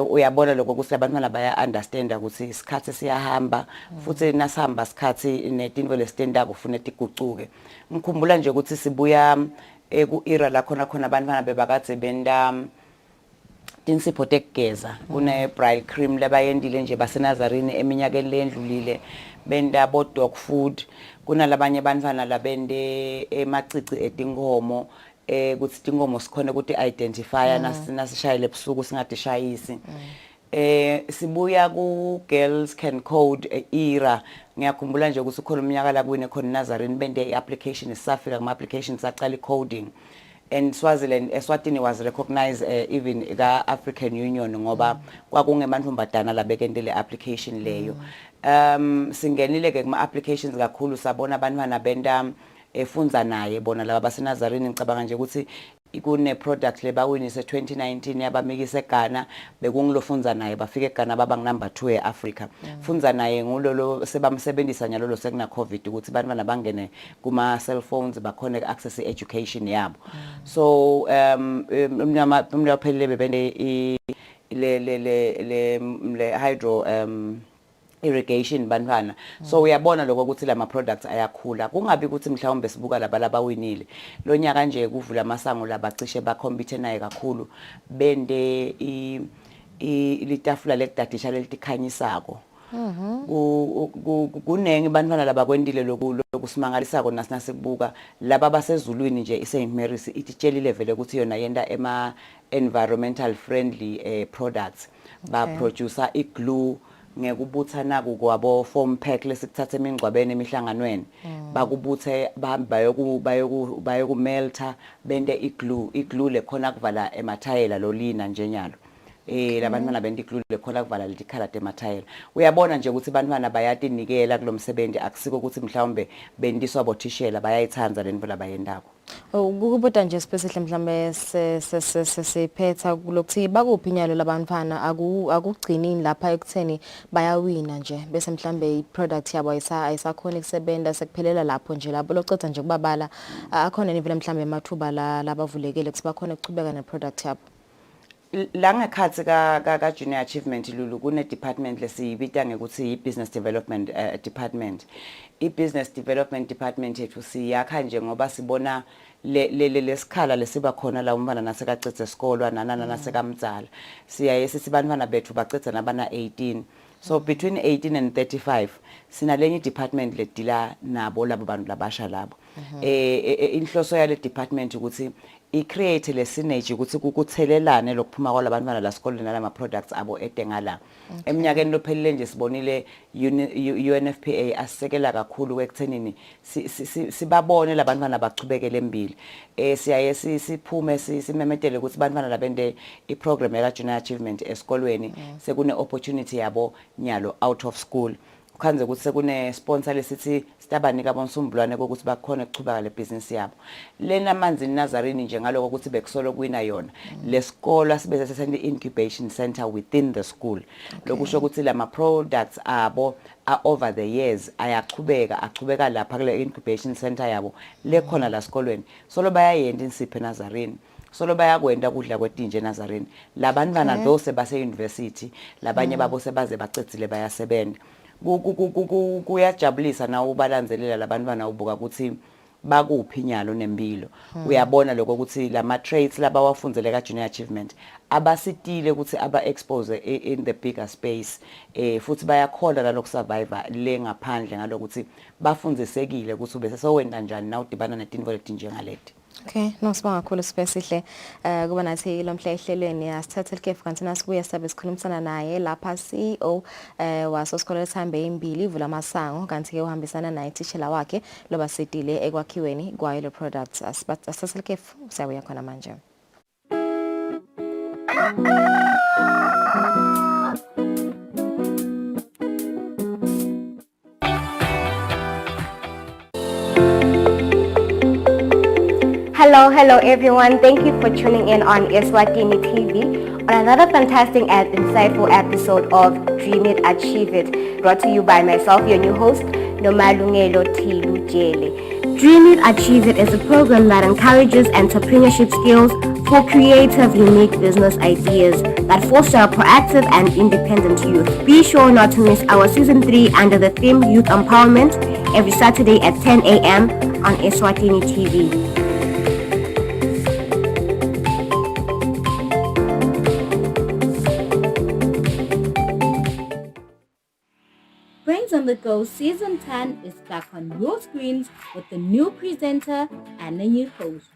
uyabona lokho ukuthi abantwana baya understand ukuthi isikhathi siyahamba futhi nasihamba isikhathi netinto le-stand up ufuna tigucuke ngikhumbula nje ukuthi sibuya ku-era la khona abantwana bebakade benda tinsipho tekugeza kune bridal cream labayendile nje baseNazarini eminyakeni lendlulile benda bo dog food kunalabanye bantwana labende emacici etinkomo ukuthi tinkomo sikhona ukuthi identify nasishayile ebusuku singadishayisi sibuya ku girls can code era ngiyakhumbula nje ukuthi khona umnyaka la kuwine khona Nazarini bende iapplication isafika kuma applications aqala coding and Swaziland Eswatini was recognized even ka African Union ngoba kwakungemantombazana labekendele application leyo singenile ke kuma applications kakhulu sabona abantwana benda efunza naye bona laba baseNazarini ngicabanga nje ukuthi ikune product lebawinise 2019 yabamikise eGhana bekungilofunza naye bafike eGhana baba number 2 eAfrica funza naye ngulolo sebamsebenzisa nyalo sekuna covid ukuthi bantwana bangene kuma cell phones bakhona access education yabo so umnyama phelele bebende le hydro irrigation bantwana so uyabona lokho ukuthi lama products ayakhula kungabi ukuthi mhlawumbe sibuka labawinile lo nyaka nje kuvula amasango labacishe bacompete naye kakhulu bende litafula lekudadisha lelikhanyisako kunenge bantwana labakwendile lokusimangalisako nasinasibuka laba basezulwini nje iSt Mary's ititshelile vele ukuthi yona yenda ema environmental friendly products ba producer iglue ngekubuthana kwabo form pack lesikuthatha emingcwabeni emihlanganweni bakubuthe bayokumelta bende iglue lekhona kuvala emathayela lolina njenyalo labantwana bende iglue lekhona kuvala litikhala temathayela uyabona nje ukuthi abantwana bayatinikela kulomsebenzi akusiko ukuthi mhlawumbe bendiswa bothishela bayayithanza lento labayendako ukubuta nje specifically mhlambe sesiphetha lokuthi bakuphi inyalo labantwana akugcinini lapha ekutheni bayawina nje bese mhlambe iproduct yabo ayisakhona ukusebenza sekuphelela lapho nje lapho locetha nje kubabala akhona nivele mhlambe emathuba labavulekile ukuthi bakhona ukuchubeka neproduct yabo la ngekhathi ka junior achievement Lulu kune department lesiyibita ngekuthi business development department business development department yethu siyakha nje ngoba sibona lesikhala lesiba khona la umntwana nasekacitse isikolo nasekamdzala siyaye sisibantwana bethu bacitse nabana 18 so between 18 and 35 sinalenye department ledila nabo labo bantu labasha labo inhloso yale department ukuthi icreate le synergy ukuthi kukuthelelane lokuphuma kwalabantwana la sikoleni nalama products abo edengala eminyakeni lophelele nje sibonile UNFPA asekela kakhulu ekuthenini sibabone labantwana bachubekele embili siyaye siphume simemetele ukuthi abantwana labende iprogram ya junior achievement esikolweni sekune opportunity yabo nyalo out of school kukhanze ukuthi sekune sponsor lesithi sitabanika bonsumbulwane ukuthi bakhona ukuchubeka le business yabo. Lena manzi Nazarene nje ngaloko ukuthi bekusolo kuwina yona. Lesikolo sibe sesende incubation center within the school. Lokusho ukuthi lama products abo over the years achubeka lapha kule incubation center yabo lekhona la sikolweni. Solo bayayenda insiphe Nazarene. Solo bayakwenda kudla kwetinje Nazarene. Labantwana those base university, labanye babo sebaze bacedzile bayasebenza. Kuyajabulisa na ubalanzelela labantwana ubuka ukuthi bakuphi inyalo nempilo. Uyabona lokho ukuthi lama traits labawafundzele ka junior achievement abasitile ukuthi aba expose in the bigger space futhi bayakhona naloku survivor le ngaphandle ngalokuthi bafundzisekile ukuthi ube sesowenda njani na udibana netinto letinje ngaleti. Okay, nosibonga kakhulu Sibesihle. Kuba nathi lo mhla ehlelweni asithathe ikhefu kanti nasibuya sizabe sikhulumisana naye lapha CEO waso sikole lethambe imbili ivula masango kanti ke uhambisana naye tishela wakhe loba sidile ekwakhiweni kwayo le products. Asithathe ikhefu siyabuya khona manje. Hello everyone. Thank you for tuning in on Eswatini TV on another fantastic and insightful episode of Dream It, Achieve It, brought to you by myself, your new host, Nomalungelo Tilu Jele. Dream It, Achieve It is a program that encourages entrepreneurship skills for creative, unique business ideas that foster a proactive and independent youth. Be sure not to miss our Season 3 under the theme Youth Empowerment every Saturday at 10 a.m. on Eswatini TV. Brains on the Go Season 10 is back on your screens with a new presenter and a new host.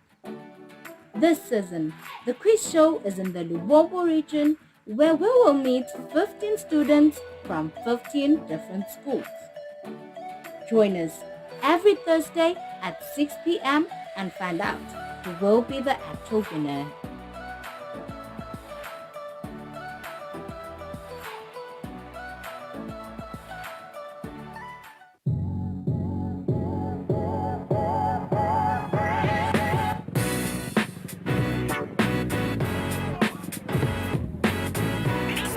This season, the quiz show is in the Lubombo region where we will meet 15 students from 15 different schools. Join us every Thursday at 6 p.m. and find out who will be the actual winner.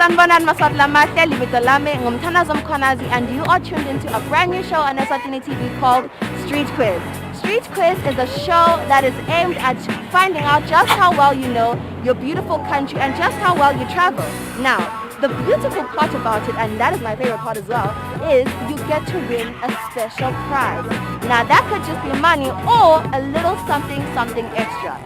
Sanbonan Masatla Mahle, Libito Lame, Ngumtana Zomkonazi, and you are tuned into a brand new show on Eswatini TV called Street Quiz. Street Quiz is a show that is aimed at finding out just how well you know your beautiful country and just how well you travel. Now, the beautiful part about it, and that is my favorite part as well, is you get to win a special prize. Now that could just be money or a little something extra.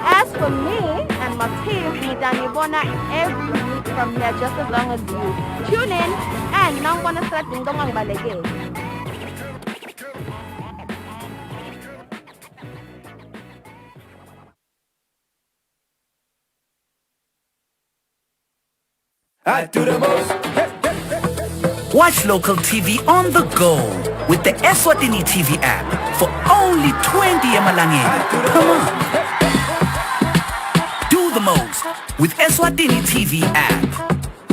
As for me and my team, we Danibona every week from here just as long as you tune in and now wanna start doing balege. I do the most. Watch local TV on the go with the Eswatini TV app for only 20 emalangeni. Come on. Do the most with Eswatini TV app.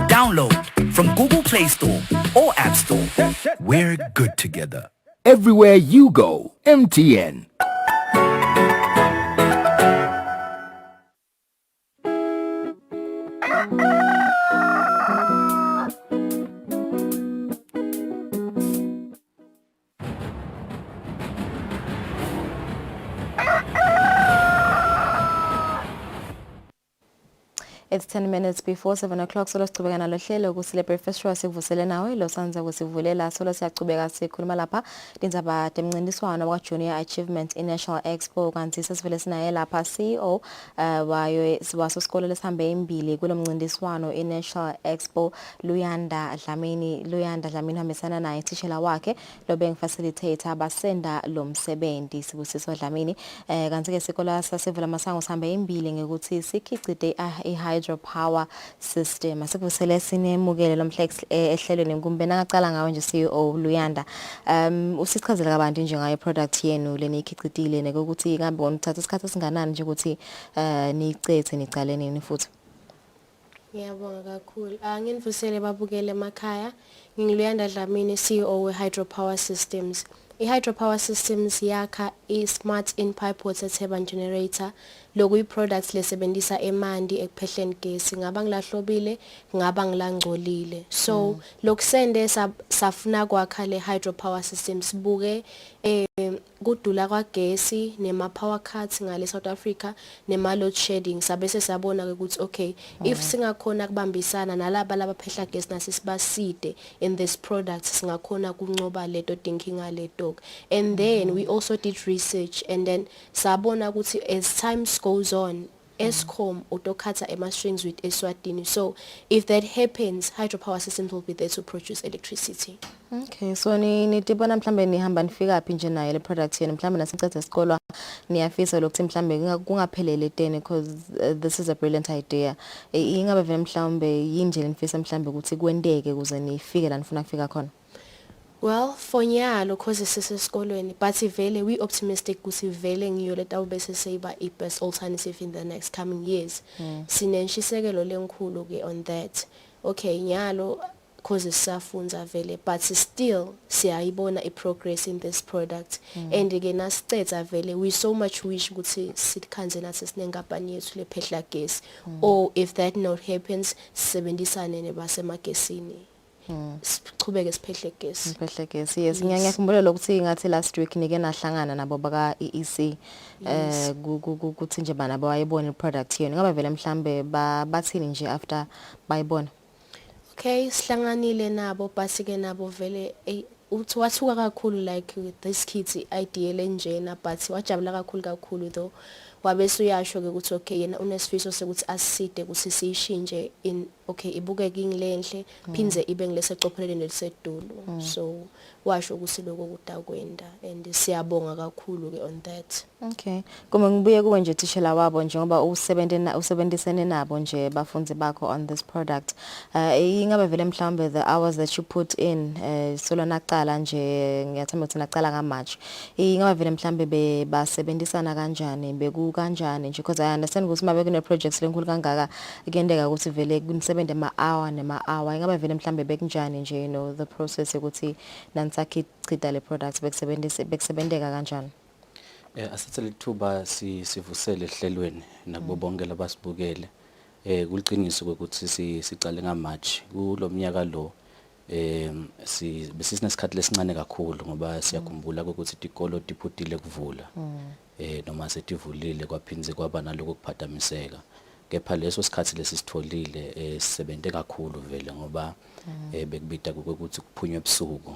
Download from Google Play Store or App Store. We're good together. Everywhere you go, MTN. It's 10 minutes before 7 o'clock. Solo sichubeka nalo hlelo Kusile Breakfast Show sivusele nawe lo sanza kusivulela solo siyachubeka sikhuluma lapha indaba temncintiswano wa Junior Achievement National Expo kanti sesivele sinaye lapha CEO waso sikole lesihambe imbili kulomncintiswano National Expo Luyanda Dlamini hambisana naye tishela wakhe lobe ngifacilitator basenda lo msebenzi Sibusiso Dlamini kanti ke sikole sasivula masango sihambe imbili ngekuthi sikhicide hydropower system. Asivusele sinemukele lo mhla ehlelweni ngumbe nangacala ngawe nje CEO Luyanda. Usichazela kabantu nje ngayo product yenu lenikhicitile nekokuthi kambe wonithatha isikhathi singanani nje ukuthi nicethe nicale nini futhi. Ngiyabonga kakhulu. Nginivusele babukele emakhaya. Ngiluyanda Dlamini, CEO we-Hydropower Systems. I-Hydropower Systems yakha i-Smart In-Pipe Water Turbine Generator. Loku i-products lesebenzisa emanti ekuphehleni gesi. Ngaba ngilahlobile, ngaba ngilangcolile. So, lokusende safuna kwakha le-Hydropower Systems. Buke kudula kwagesi nema-power cuts ngale South Africa nema-load shedding. Sabese sabona ukuthi okay, if singakhona kubambisana nalaba labaphehla gesi nasisibaside in this product singakhona kuncoba leto dinkinga leto. And then we also did research and then sabona ukuthi as time goes on Eskom utokhatha ema-strings with Eswatini. So if that happens, Hydropower Systems will be there to produce electricity. Okay, so nitibona mhlambe nihamba nifika phi nje nayo le product yenu mhlambe nasicethe esikolwa niyafisa lokuthi mhlambe kungaphelele 10 because this is a brilliant idea. Ingabe vele mhlambe yindlela nifisa mhlambe ukuthi kwenteke ukuze nifike la nifuna kufika khona? Well, for nyalo cause sisesikolweni but vele we optimistic ukuthi vele ngiyo leta ubese seba i-best alternative in the next coming years. Sinenshisekelo lenkulu ke on that. Okay, nyalo cause sisafunza vele but still siyayibona i-progress in this product. And again nasicetha vele we so much wish ukuthi sikhanze nathi sinenkampani yethu lephehla gesi or if that not happens sisebenzisane nebasemagesini. Siqhubeke siphehle gesi. Siphehle gesi. Yes, ngiyakhumbula lokuthi ngathi last week nike nahlangana nabo baka EEC kuthi nje bana bayibona iproduct yenu. Ngabe vele mhlambe bathini nje after bayibona? Okay, sihlanganile nabo basike nabo vele uthi wathuka kakhulu like this kids idea lenjena but wajabula kakhulu though. Wabese uyasho ke ukuthi okay yena unesifiso sekuthi asiside ukuthi siyishintshe in okay ibukeke ingilenhle phinze ibe ngilesecopheleni elisedulu. So washo ukuthi lokho kudakwenda and siyabonga kakhulu ke on that. Okay. Kuma ngibuye kuwe nje tishela wabo njengoba usebenzisene nabo nje bafunzi bakho on this product. Ingabe vele mhlambe the hours that you put in solo naqala nje ngiyathemba ukuthi naqala nga March. Ingabe vele mhlambe basebenzisana kanjani kanjani nje because I understand ukuthi mabe kune projects lenkulu kangaka kuyendeka ukuthi vele kunisebenze ama-hour nema-hour. Ingabe vele mhlambe bekunjani nje the process ukuthi nansakhicida le products bekusebenzeka kanjani? Asithe lithuba sivusele ehlelweni nabo bonke labasibukele kuliqiniso ukuthi sicale ngaMarch kulomnyaka lo besisinesikhathi lesincane kakhulu ngoba siyakhumbula ukuthi itikolo tiphutile kuvula noma setivulile kwaphinze kwaba naloko kuphadamiseka kepha leso sikhathi lesisitholile sisebenze kakhulu vele ngoba bekubita ukuthi kuphunywe ebusuku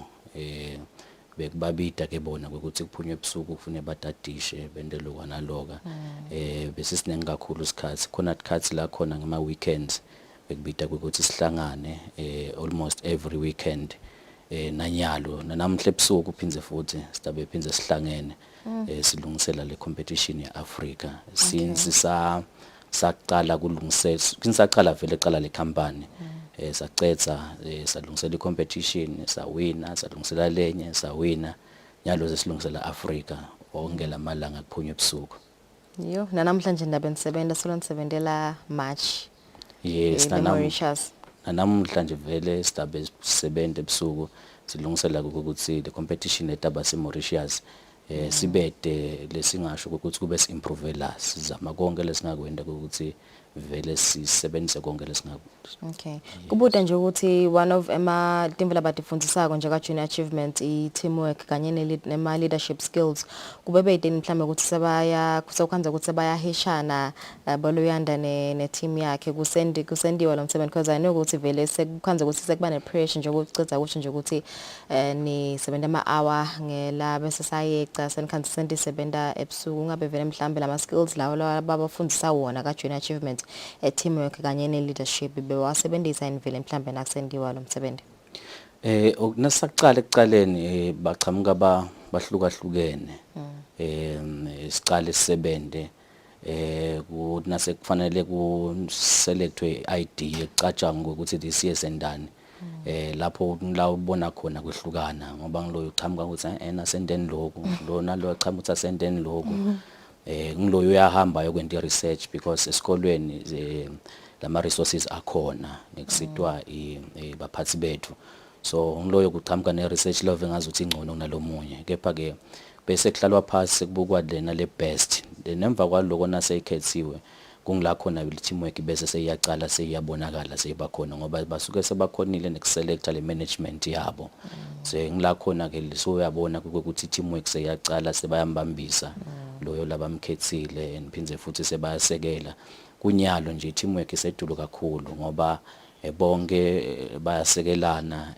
bekubabida ke bona ukuthi kuphunywe ebusuku kufune badadishe bende lokwa naloka besisiningi kakhulu isikhathi khona isikhathi la khona ngema weekends bekubita ukuthi sihlangane almost every weekend nanyalo namhla ebusuku uphinze futhi sidabe phinze sihlangene silungisela le competition eAfrica since saqala kulungisela sinsaqala vele eqala le company sacetha salungisela icompetition sawina salungisela lenye sawina nyalo sesilungisela Africa wonke lamalanga kuphunywa ebusuku yo namhlanje ndabe nisebenza solo nisebenzela March. Yes, namhlanje vele sidabe sisebenza ebusuku silungisela ukuthi the competition etaba seMauritius sibede lesingasho ukuthi kube si-improve la sizama konke lesingakwenda ukuthi vele sisebenze konke lesingakwenza. Okay. Kubuda nje ukuthi one of timvela batifundisako nje ka junior achievement i-teamwork kanye nema leadership skills kubebede mhlambe ukuthi kusakhanza ukuthi bayaheshana baloyanda ne team yakhe kusendiwa lo msebenzi because I know ukuthi vele sekukhanza ukuthi sekuba ne pressure nje ukucitha ukuthi nje ukuthi ni sebenza ama-hour ngela bese sayeca senikhanza sendisebenza ebusuku ungabe vele mhlambe lama skills lawo babafundisa wona ka junior achievement teamwork kanye ne leadership bewasebenzisa vele mhlambe nakusendiwa lo msebenzi. Nasaqala ekuqaleni baqhamuka bahlukahlukene siqale sisebende kunase kufanele kuselectwe ID ecatshanga ukuthi this year sendani lapho la ubona khona kwehlukana ngoba ngiloyo uqhamuka ukuthi ena sendeni lokho lona lo aqhamuka ukuthi asendeni lokho ngiloyo uyahamba yokwenta research because esikolweni lama resources akhona nekusitwa baphathi bethu so ngiloyo kuqhamuka ne research level ngazuthi ingcono kunalomunye kepha ke bese kuhlalwa phansi sekubukwa lena le best nemva kwaloko naseyikhethiwe kungila khona le teamwork bese seyiyacala seyiyabonakala seyibakhona ngoba basuke sebakhonile nekuselecta le management yabo ngila khona ke soyabona ukuthi teamwork seyiyacala sebayambambisa loyo labamkhethile niphinze futhi sebayasekela kunyalo nje teamwork isedulu kakhulu ngoba bonke bayasekelana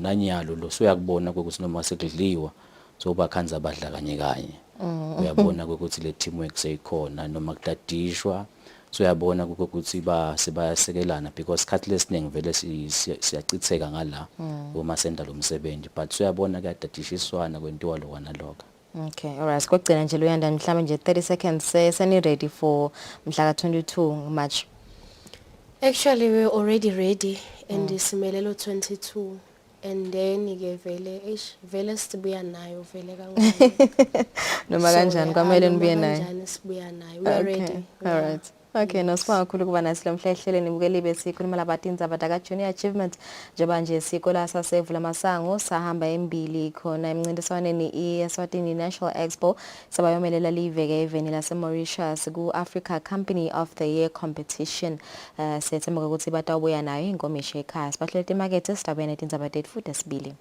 nanyalo lo soyakubona ukuthi noma sekudliwa so bakhanza abadla kanye kanye uyabona ukuthi le teamwork seyikhona noma kudadishwa so uyabona ukuthi sebayasekelana because isikhathi lesiningi vele siyachitheka ngala uma senda lo msebenzi but so uyabona kuyadadishiswana kwentiwa lokho nalokho. Okay, alright. Kokugcina nje Luyanda mhlawumbe nje 30 seconds seni ready for mhla ka 22 March. Actually we're already ready and isimelelo 22 and then ke vele sibuya nayo vele kangani. Noma kanjani kwamele nibuye nayo. Kanjani sibuya nayo. We are ready. Alright. Okay, nosibonga kakhulu kuba nasi lomhlehleleni bukeli besikhuluma labatinza abadaka junior achievement njengoba nje isiko la sasevula masango sahamba embili khona emncintiswaneni iEswatini National Expo sabayomelela liveke eveni lase Mauritius ku Africa Company of the Year competition sethemba ukuthi batawubuya nayo inkomisho ekhaya sibahlele emarket sitabene tinza badate futhi esibili.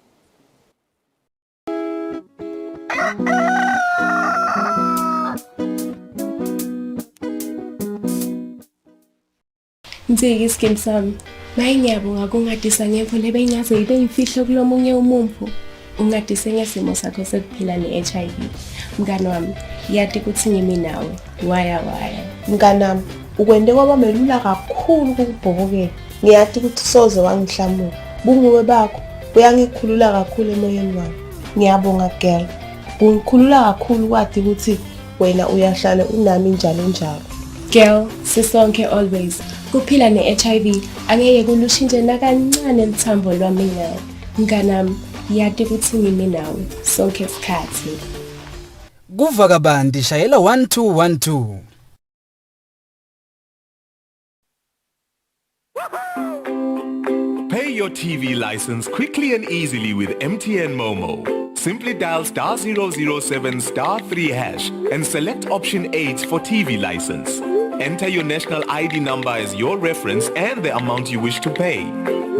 Nziki iskim sami mayingiyabonga kungadisa ngemfo lebe ingaze ibe imfihlo kulomunye umuntu ungadise ngesimo sakho sekuphila ne-HIV mngani wami yati ukuthi ngimi nawe waya mngani wami ukwende kwaba melula kakhulu ukubhokokela ngiyati ukuthi soze wangihlamula bunguwe bakho uyangikhulula kakhulu emoyeni wami ngiyabonga girl ungikhulula kakhulu kwadi ukuthi wena uyahlala unami njalo girl sisonke always kuphila ne-HIV angeke kulushintshe nakancane lithambo lwami ngawe mnganami yati ukuthi ngimi nawe sonke isikhathi. Kuva kabandi shayela 1212. Pay your TV license quickly and easily with MTN Momo. Simply dial *007 *3# and select option 8 for TV license. Enter your national ID number as your reference and the amount you wish to pay.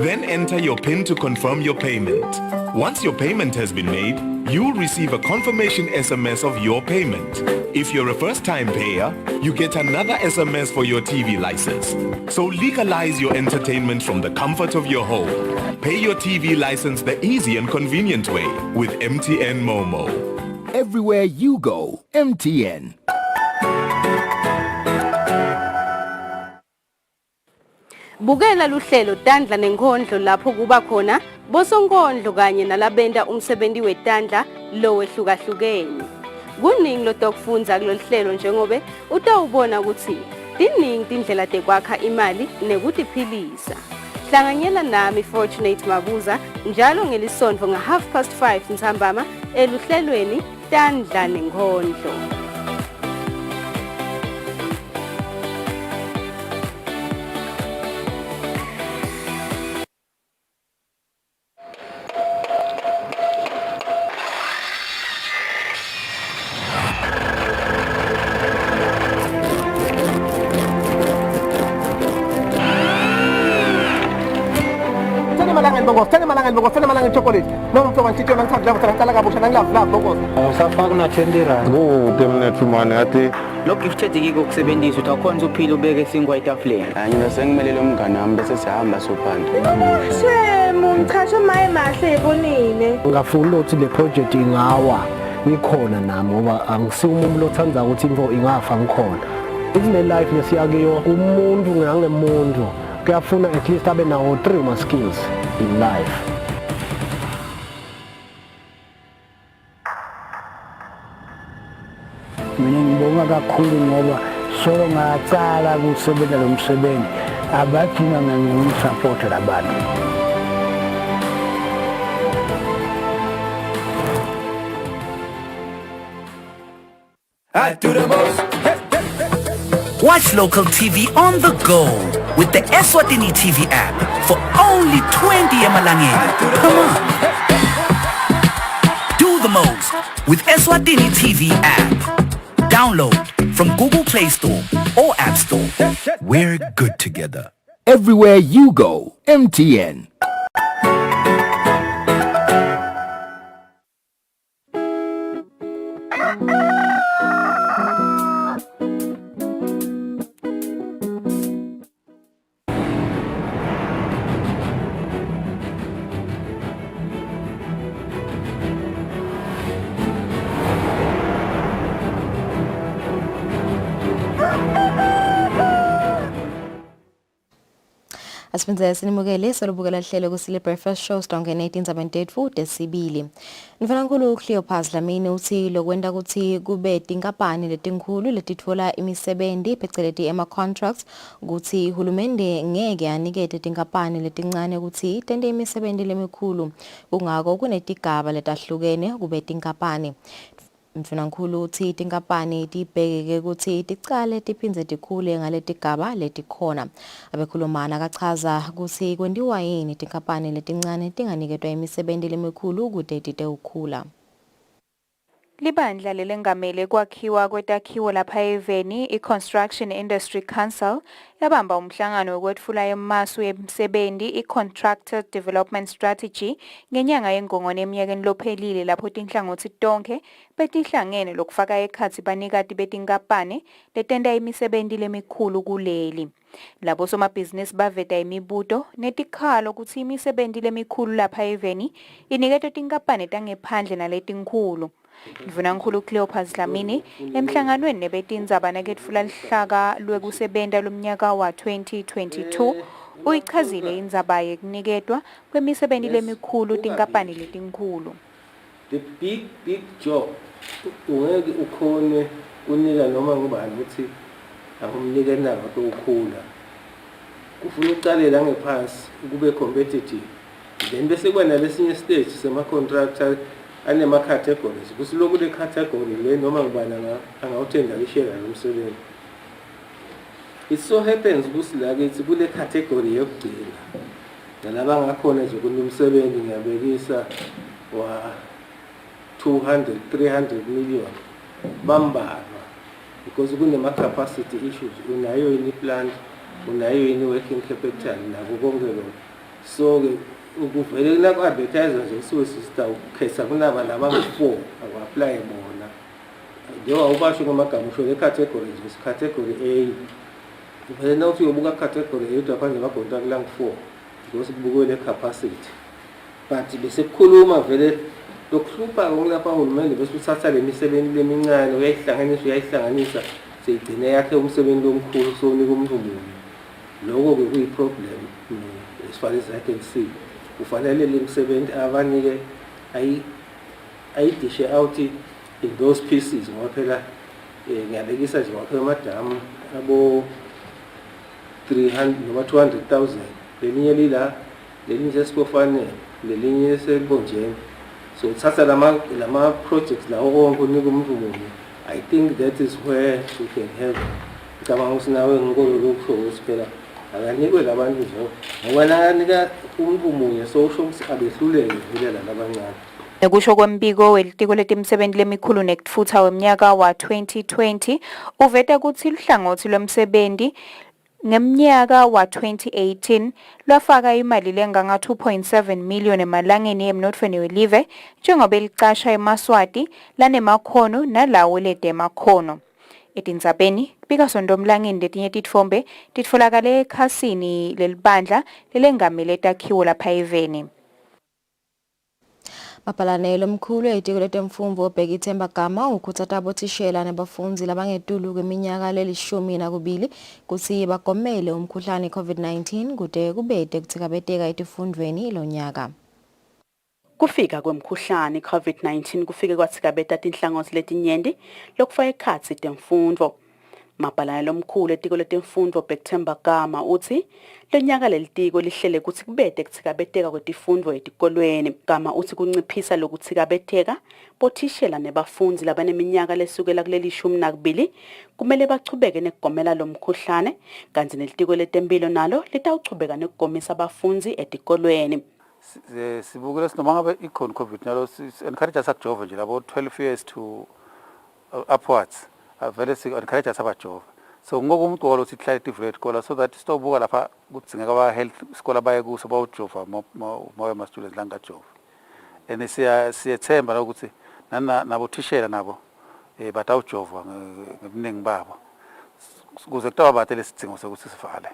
Then enter your PIN to confirm your payment. Once your payment has been made, you'll receive a confirmation SMS of your payment. If you're a first-time payer, you get another SMS for your TV license. So legalize your entertainment from the comfort of your home. Pay your TV license the easy and convenient way with MTN Momo. Everywhere you go, MTN. Bukela luhlelo Tandla nenkondlo lapho kuba khona bosonkondlo kanye nalabenda umsebenzi wetandla lo wehlukahlukene. Kuningi lotokufundza kulolu hlelo njengobe utawubona ukuthi diningi tindlela tekwakha imali nekutiphilisa. Hlanganyela nami Fortunate Mabuza njalo ngelisonto nga5:30 ntambama eluhlelweni Tandla nenkondlo. Tena malanga chocolate. Noma mfo ngithithi yona ngithanda lava tala kabusha nangilava bokos. Awusafaka na 20 rand. Kuphi mina thumane ngathi lo gift dikike ukusebenzisa utakhonza uphila ubeke singwa etafuleni. Mina sengimelele umngane wami bese sihamba sophanda. Shemo ngichashe maye mahle ebonile. Ngafuna ukuthi le project ingawa ngikhona nami ngoba angisiwe umuntu othandza ukuthi info ingafa ngikhona. Kule life lesiyakiyo umuntu ngangemuntu kuyafuna at least abe nawo 3 ma skills in life. Mina ngibonga kakhulu ngoba solo ngacala kusebenza lo msebenzi abadinga ngisupport labantu. I do the most. Watch local TV on the go with the Eswatini TV app for only 20 emalangeni. Come on. Do the most with Eswatini TV app. Download from Google Play Store or App Store. We're good together. Everywhere you go, MTN. Asiphenze sinimukele solubukela hlelo Kusile Breakfast Show stonke 1878 futhi sibili. Mfanankulu Cleopas Dlamini uthi lokwenda ukuthi kube tinkampani letinkulu letitfola imisebenzi phecelezi ema contracts ukuthi uhulumende ngeke anikete tinkampani letincane ukuthi tende imisebenzi lemikhulu kungako kunetigaba letahlukene kube tinkampani. Mfanankulu uthi tinkampani tibhekeke ukuthi ticale tiphindze tikhule ngaletigaba letikhona. Abekhulumana akachaza ukuthi kwendiwa yini tinkampani letincane tinganiketwa imisebenzi lemikhulu ukuze tite ukhula. Libandla lelengamele kwakhiwa kwetakhiwo lapha eveni i-Construction Industry Council yabamba umhlangano wokwethula emasu yemsebenzi i-Contractor Development Strategy ngenyanga yengongoni eminyakeni lophelile lapho tinhlangothi tonke betihlangene lokufaka ekhatsi banikati betinkampani letenda imisebenzi lemikhulu kuleli. Labo somabhizinisi baveta imibuto netikhalo ukuthi imisebenzi lemikhulu lapha eveni iniketwe tinkampani tangephandle naletinkulu. Mvunankhulu Cleopas Dlamini emhlanganweni nebetindzaba naketfula lihlaka lwekusebenta lomnyaka wa 2022 uyichazile indzaba yekuniketwa kwemisebenzi lemikhulu tinkampani letinkulu. The big job ungeke ukhone unika noma ngubani ukuthi akumnike naba ukukhula. Kufuna uqale la ngephansi kube competitive. Then bese kuba nalesinye stage sema contractor anema categories kusiloku le category le noma ngubani angawuthenda ishare lomsebenzi. It so happens ukuthi la kithi kule category yokugcina nalaba ngakhona nje kunomsebenzi ngiyabekisa wa 200-300 million bambalwa because kunema capacity issues unayo ini plant unayo ini working capital nako konke lokho. So ukuvele na ku-advertiser nje kusuke sister ukhetha kunaba labangu-4 aku-apply bona njengoba ubasho ngamagama usho le category nje category A uvele na uthi uyobuka category A udaphandle amagonta kulangu-4 because kubukwe le capacity but bese kukhuluma vele lokuhlupha ngilapha uhulumende bese uthatha le misebenzi lemincane uyayihlanganisa seyigcine yakhe umsebenzi omkhulu sonika umuntu munye. Lokho ke kuyi-problem as far as I can see. Kufanele le misebenzi abanike ayidishe out in those pieces ngoba phela ngiyabekisa nje ngoba amadamu abo 300 noma 200,000 lelinye lila lelinye sesipofanele lelinye selibonjeni. So uthatha lama projects lawo wonke unika umuntu munye. I think that is where we can have ngicabanga ukuthi nawe ngikolo lokho ukuthi phela akanikwe labantu nje ngoba nanika umuntu munye so usho ukuthi abehluleke kulela labancane. Nekusho kwembiko welitiko letimsebenzi lemikhulu nekutfutsa wemnyaka wa 2020 uveta ukuthi luhlangothi lwemsebenzi ngemnyaka wa 2018 lwafaka imali lenganga 2.7 million emalangeni emnothweni welive njengoba elicasha eMaswati lanemakhono nalawo ledemakhono. Etindzabeni kubika sondomlangeni letinye titfombe titfolakale ekhasini lelibandla lelengamele takhiwo lapha eveni. Mapalane lomkhulu etiko letemfundvo obheka ithemba gama ukutsata abothishela nabafundzi labangetulu kweminyaka leli-12 kutsi bagomele umkhuhlane COVID-19 kude kubete kuthikabeteka etifundweni lonyaka. Kufika kwemkhuhlane COVID-19 kufike kwathikabeta tinhlangothi letinyenti lokufaka ekhatsi temfundvo. Mabhalane lomkhulu etiko letemfundo Bekthemba Gama uthi lonyaka lelitiko lihlele ukuthi kubede kuthikabeteka kwetifundvo etikolweni. Gama uthi kunciphisa lokuthikabeteka bothishela nebafunzi labaneminyaka lesukela kuleli 12 kumele bachubeke nekugomela lo mkhuhlane kanti nelitiko letempilo nalo litawuchubeka nekugomisa abafunzi etikolweni. Sibukela sinoma ngabe ikhona COVID nalo encourage sakujova nje labo 12 years to upwards. Vele encourage sabajova. So ngoku umuntu walo sihlala etivule esikole so that sitobuka lapha kudzingeka ba health isikole baye kuso bawujova mawe ma students la ngajova. And siyethemba ukuthi nabo thishela nabo batawujova ngebuningi babo. Kuze kutawa bathe lesidingo sokuthi sivale.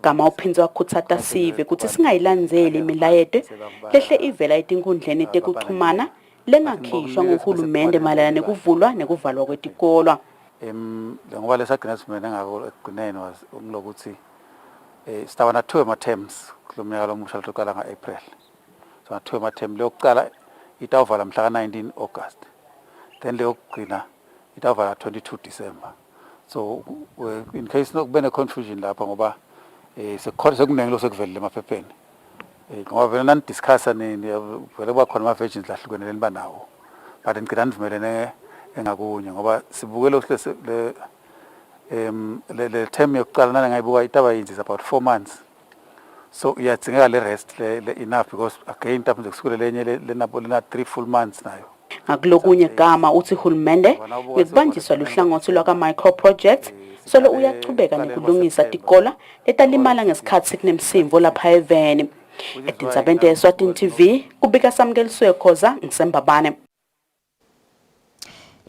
Gama uphindze wakhuthaza sive ukuthi singayilandzeli imilayeto lehle ivela etinkundleni tekuxhumana lengakhishwa nguhulumende malana nekuvulwa nekuvalwa kwetikolo. Ngoba lesagcina simene ngako ekugcineni ngokuthi sitaba na 2 terms kulomnyaka lomusha lokuqala ngaApril. So na 2 term lokuqala itawuvala mhla ka19 August. Then lokugcina itawuvala 22 December. So in case nokube ne confusion lapha ngoba sekunenge lo sekuvele emaphepheni. Ngoba vele nan discussa vele kwakhona ama versions lahlukene leniba nawo. But ngicela nivumelene engakunye ngoba sibukela le term yokuqala nana ngayibuka itaba yinzi about 4 months. So iyadzingeka le rest le enough because again tapho zekusukule lenye lenabo lena 3 full months nayo. Ngakulokunye Gama uthi hulumende ngekubanjiswa luhlangothi lwaka micro project solo uyachubeka nekulungisa tikola letalimala ngesikhathi kunemsimvo lapha eVeni. Etindzabeni Eswatini TV kubika Samkeliswe Khoza ngisembabane.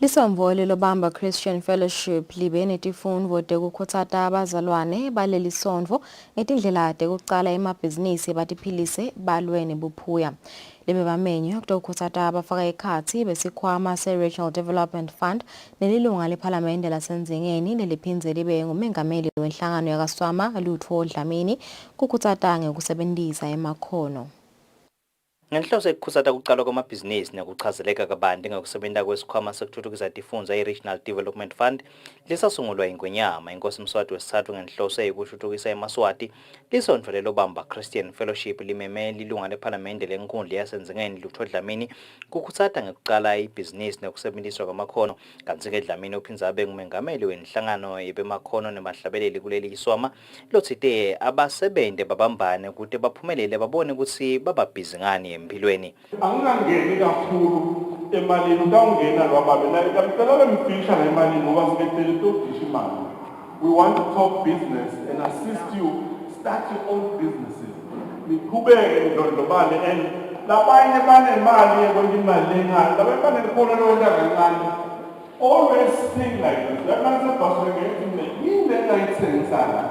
Lisomvo lobamba Christian Fellowship libe netifundvo tekukhutsata abazalwane baleli sondvo ngetindlela tekucala emabhizinisi batiphilise balweni buphuya. Lebe bamenywa kutokhutsata abafaka ekhatsi besikhwama se-Regional Development Fund nelilunga lePhalamende laseNzingeni leliphindze libe ngumengameli wenhlangano yakwaSwama Lutho Dlamini kukhutsata ngekusebentisa emakhono. Ngenhloso ekukhutsata kuqalwa kwamabhizinisi nokuchazeleka kabanti ngokusebenta kwesikhwama sekuthuthukisa tifundza i-Regional Development Fund lisasungulwa iNgwenyama inkosi Mswati wesithathu ngenhloso yekuthuthukisa eMaswati lisondvo lelobamba Christian Fellowship limeme lilunga lePhalamende lenkundla yaseNzingeni Lutho Dlamini kukhutsata ngekuqala ibhizinisi nokusebenziswa kwamakhono kanti-ke Dlamini uphindze abe ngumengameli wenhlangano yebemakhono nemahlabeleli kuleli iswama lotsite abasebente babambane ukuthi baphumelele babone ukuthi bababhizi ngani empilweni. Angangeni kakhulu emalini utawungena lwababela ikamtela lemfisha ngemalini ngoba sikethele tokudisha imali. We want to talk business and assist you start your own businesses. Niqhubeke ndlondlobale and labanye banemali yokwenza imali encane labanye banekhono lokwenza kancane. Always think like this. Lamanise basweke yini engayithengisana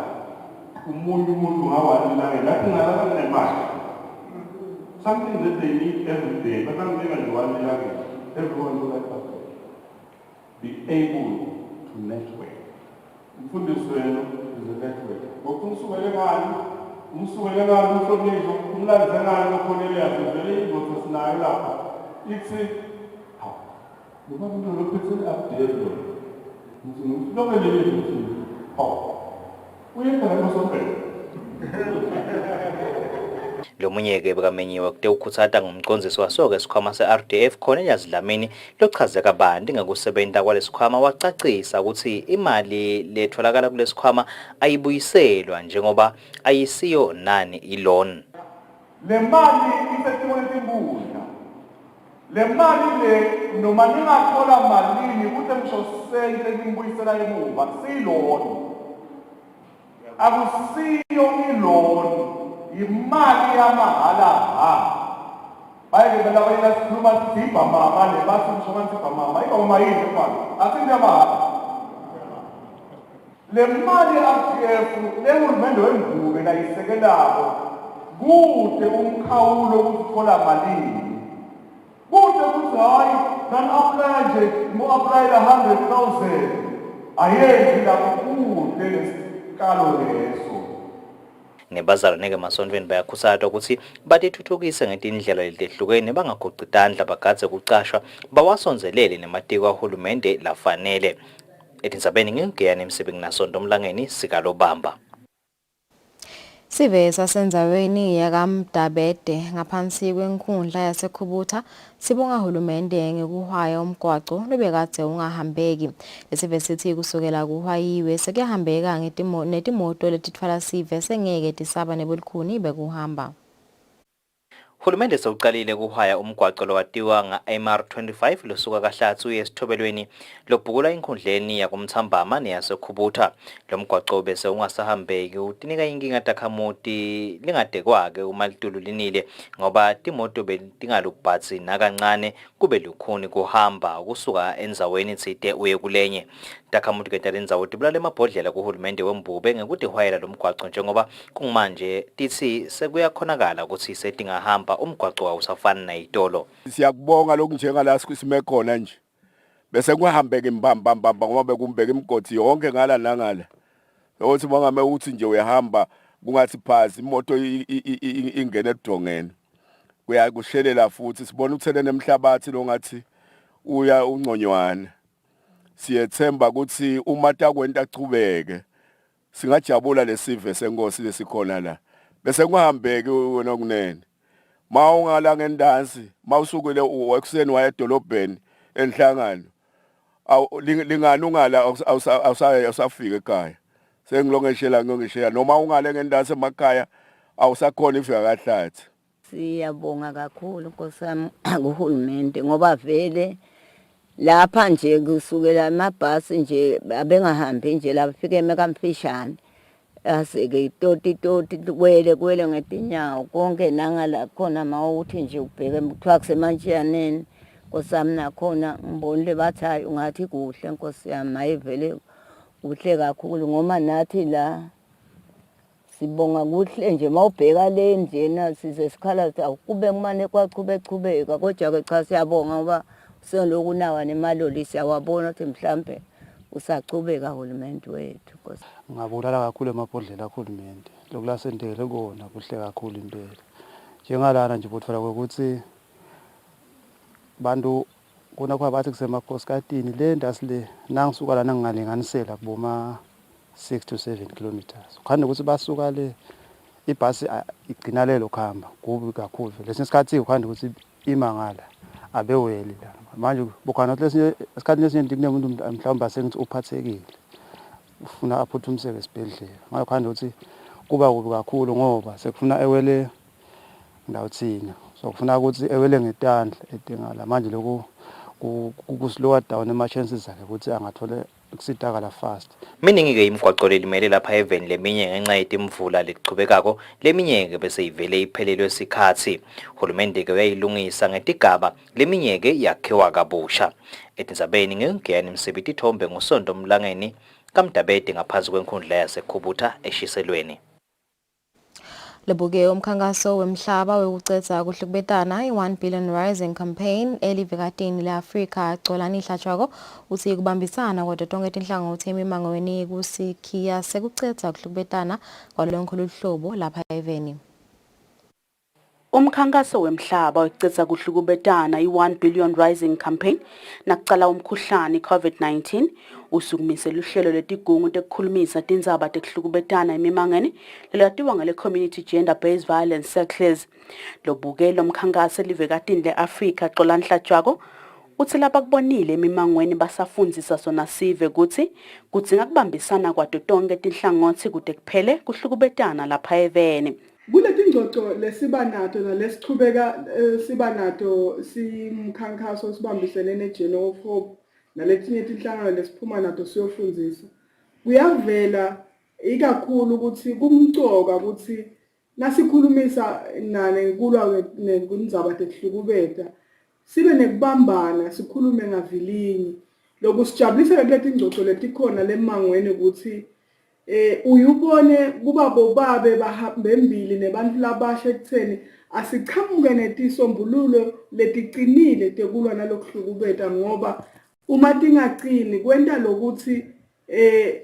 umuntu ngawani lathi ngala nemali. Something that they need every day, but I'm even one everyone will like that. Be able to network. Mfundisweno is a network. Ngokusukela ngani, umsukela ngani uhlonishwa, umlandza ngani ukhonele yavele ingozi sinayo lapha. Ithi ngoba umuntu lokuphethe update lo. Ngilokele ukuthi uyenza ngosophe. Lomunye-ke bekamenyiwe kutewukhutsata ngumcondzisi waso-ke isikhwama se-RDF Cornelius Dlamini lochaze kabanti ngokusebenta kwalesikhwama wacacisa ukuthi imali letholakala kulesikhwama ayibuyiselwa njengoba ayisiyo nani i-loan. Le mali isetimweni timbuna. Le mali le noma ningathola malini kute ngisho sente nimbuyisela emuva si-loan. Akusiyo i-loan. Imali yamahala bayeke bela bayela sikhuluma sibha mama le bathi mshomani sibha mama iba yini mfana athi yamahala le mali RDF lehulumende wengube la isekelako kude umkhawulo ukuthola malini kude ukuthi hayi nan apply nje mo apply la 100,000 ayenzi la kude lesikalo leso. Nebazalwane kemasondweni bayakhutsatwa ukuthi batithuthukise ngetindlela letehlukene bangaguqi tandla bagadze kucashwa bawasonzelele nematiko ahulumende lafanele. Etindzabeni ngingiyani emsebenzini nasonto Mlangeni sikalobamba. Sive sasenzaweni yakamdabede ngaphansi kwenkundla yaseKhubutha sibonga hulumende ngekuhwaya umgwaco lobekade ungahambeki. Lesive sithi kusukela kuhwayiwe sekuyahambeka netimoto letithwala sive sengeke tisaba nebulukhuni bekuhamba. Hulumende sewuqalile kuhwaya umgwaco lowatiwa nga-MR25 losuka kaHlatsi uye esithobelweni lobhukula inkundleni yakumthambama neyaseKhubutha. Lo mgwaco bese ungasahambeki utinika inkinga takhamuti lingadekwake uma litulu linile ngoba timoto betingalubhatsi nakancane kube lukhuni kuhamba kusuka endzaweni tsite uye kulenye. Takhamuti ke talendzawo tibulale emabhodlela kuhulumende wembube ngekutihwayela lo mgwaco njengoba kumanje tithi sekuyakhonakala ukuthi setingahamba umgwaco awusafani nayitolo. Siyakubonga lokhu njengala sisime khona nje bese kuhambeka imbamba ngoba bekumbeka imgodi yonke ngala nangala ukuthi bangame uthi nje uyahamba kungathi phasi imoto ingene edongeni kuyakushelela futhi sibona uthelene emhlabathi lo ngathi uya ungconywana. Siyethemba ukuthi uma takwenta achubeke singajabula lesive senkosi lesikhona la bese kuhambeke wena kunene. Mawungala ngendansi mawusukule ekuseni waya edolobheni enhlangano lingani ungala awusafika ekhaya sengilongeshela ngongeshela noma ungale ngendansi emakhaya awusakhona ifika kaHlatsi. Siyabonga kakhulu nkosami kuhulumende ngoba vele lapha nje kusukela amabhasi nje abengahambi nje lapha emekamfishane aseke itoti kwele ngetinyawo konke nangala khona mawuthi nje ubheke kuthiwa kusemantshiyaneni nkosami nakhona ngibonile bathi hayi ungathi kuhle nkosi yami mayivele kuhle kakhulu ngoba nathi la sibonga kuhle nje mawubheka le njena size sikhala akube kumane kwachubeka kodwa ke cha siyabonga ngoba seloku nawa nemaloli siyawabona ukuthi mhlambe usachubeka hulumende wethu nkosi. Ngabulala kakhulu emabhodlela kahulumende lokulasendele kona kuhle kakhulu impela njengalana nje bothola ukuthi bantu kuna kwa bathi kusemapostcardini le ndasi le nangisuka lana ngingalinganisela kuboma 6 to 7 kilometers khanda ukuthi basuka le ibhasi igcina lelo khamba kubi kakhulu lesikhathi ukhanda ukuthi imangala abeweli la manje bukhana lesinye isikhathi lesinye kunemuntu mhlawumbe asengithi uphathekile ufuna aphuthumiseke esibhedlela ngayo khanda ukuthi kuba kubi kakhulu ngoba sekufuna ewele ndawo thina so kufuna ukuthi ewele ngetandla edingala manje lokho kuslowa down ama chances zakhe ukuthi angathole ukusitakala fast. Miningi ke imigwaco lelimele lapha eveni leminye ngenxa yetimvula lichubekako leminye ke bese ivele iphelelwe isikhathi. Hulumende ke uyayilungisa ngetigaba leminye ke yakhiwa kabusha. Etindzabeni ngingiyani Msebiti Thombe ngosonto Mlangeni kamdabede ngaphansi kwenkundla yaseKhubutha eshiselweni. Lebuke umkhankaso wemhlaba wekucetha kuhlukubetana i-1 billion rising campaign elivekatini le-Afrika agcolani ihlatshwako uthi kubambisana kodwa tonke tinhlangothi emimangweni kusikhiya sekucetha kuhlukubetana kwalonke luhlobo lapha eveni. Umkhankaso wemhlaba wekucetha kuhlukubetana i-1 billion rising campaign nakucala umkhuhlane COVID-19 usukumise luhlelo letigungu tekukhulumisa tindzaba tekuhlukubetana emimangweni lelatiwa ngale community gender based violence circles. Lobuke lo mkhankaso livekatini le-Afrika xola nhlatshwako uthi lapha kubonile emimangweni basafundzisa sona sive ukuthi kudzinga kubambisana kwato tonke tinhlangothi kude kuphele kuhlukubetana lapha eveni. Kuletingxoxo lesibanato nalesichubeka sibanato simkhankaso sibambisene neJournal of Hope naletinye tinhlangano lesiphuma nato siyofundzisa. Kuyavela ikakhulu ukuthi kumcoka ukuthi nasikhulumisa nenkulwa nendzaba tekuhlukubeta sibe nekubambana sikhulume ngavilinyi. Lokusijabulisa kuletingxoxo letikhona lemangweni ukuthi uyubone kuba bobabe bahambe embili nebantu labasha ekutheni asichamuke netisombululo letiqinile tekulwa nalokuhlukubeta ngoba uma tingaqini kwenta lokuthi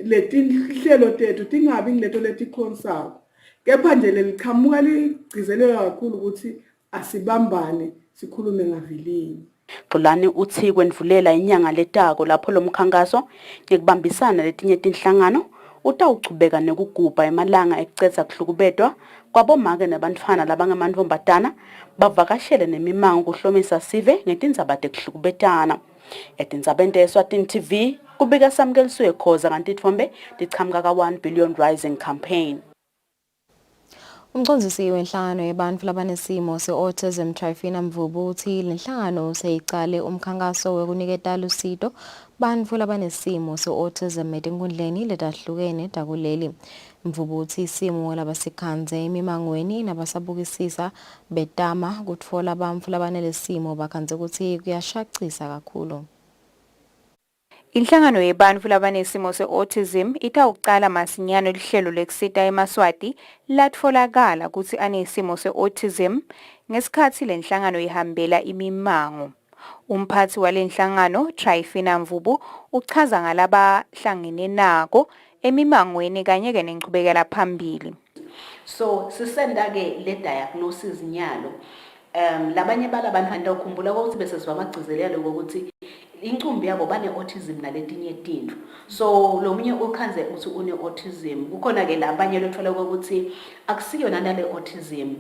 letinhlelo tethu tingabi ngileto letikhonsako kepha nje lelichamuka ligcizelelwa kakhulu ukuthi asibambane sikhulume ngavilinyi. Xolani uthi kwendvulela inyanga letako lapho lo mkhankaso ngekubambisana letinye tinhlangano utawuchubeka nekugubha emalanga ekucedza kuhlukubetwa kwabomake nebantfwana labangamantombazana bavakashele nemimango kuhlomisa sive ngetindzaba tekuhlukubetana. Etindzabeni te-Eswatini TV kubika Samkeliswe Khoza kanti titfombe tichamuka ka-1 Billion Rising Campaign. Umcondzisi wenhlangano yabantu labanesimo se-autism Trifina Mvubu uthi lenhlangano seyicale umkhankaso wekuniketa lusito bantfu labanesimo se-autism etinkundleni letahlukene takuleli. Mvubu uthi isimo labasikhandze emimangweni nabasabukisisa betama kutfola bantfu labanelesimo bakhandze ukuthi kuyashaqisa kakhulu. Inhlangano yebantfu labanesimo se-autism itawucala masinyane lihlelo lekusita eMaswati latfolakala kutsi anesimo se-autism ngesikhatsi lenhlangano ihambela imimango. Umphathi walenhlangano Trifina Mvubu uchaza ngalabahlangene nako emimangweni kanye nenchubekela phambili. So sisenda ke le diagnosis nyalo labanye balabantu ndakhumbula ukuthi bese sibamagcizelelo ukuthi incumbi yabo bane autism naletinye tintfo. So lo munye ukhanze uthi une autism kukhona ke labanye lothola ukuthi akusiyona nale autism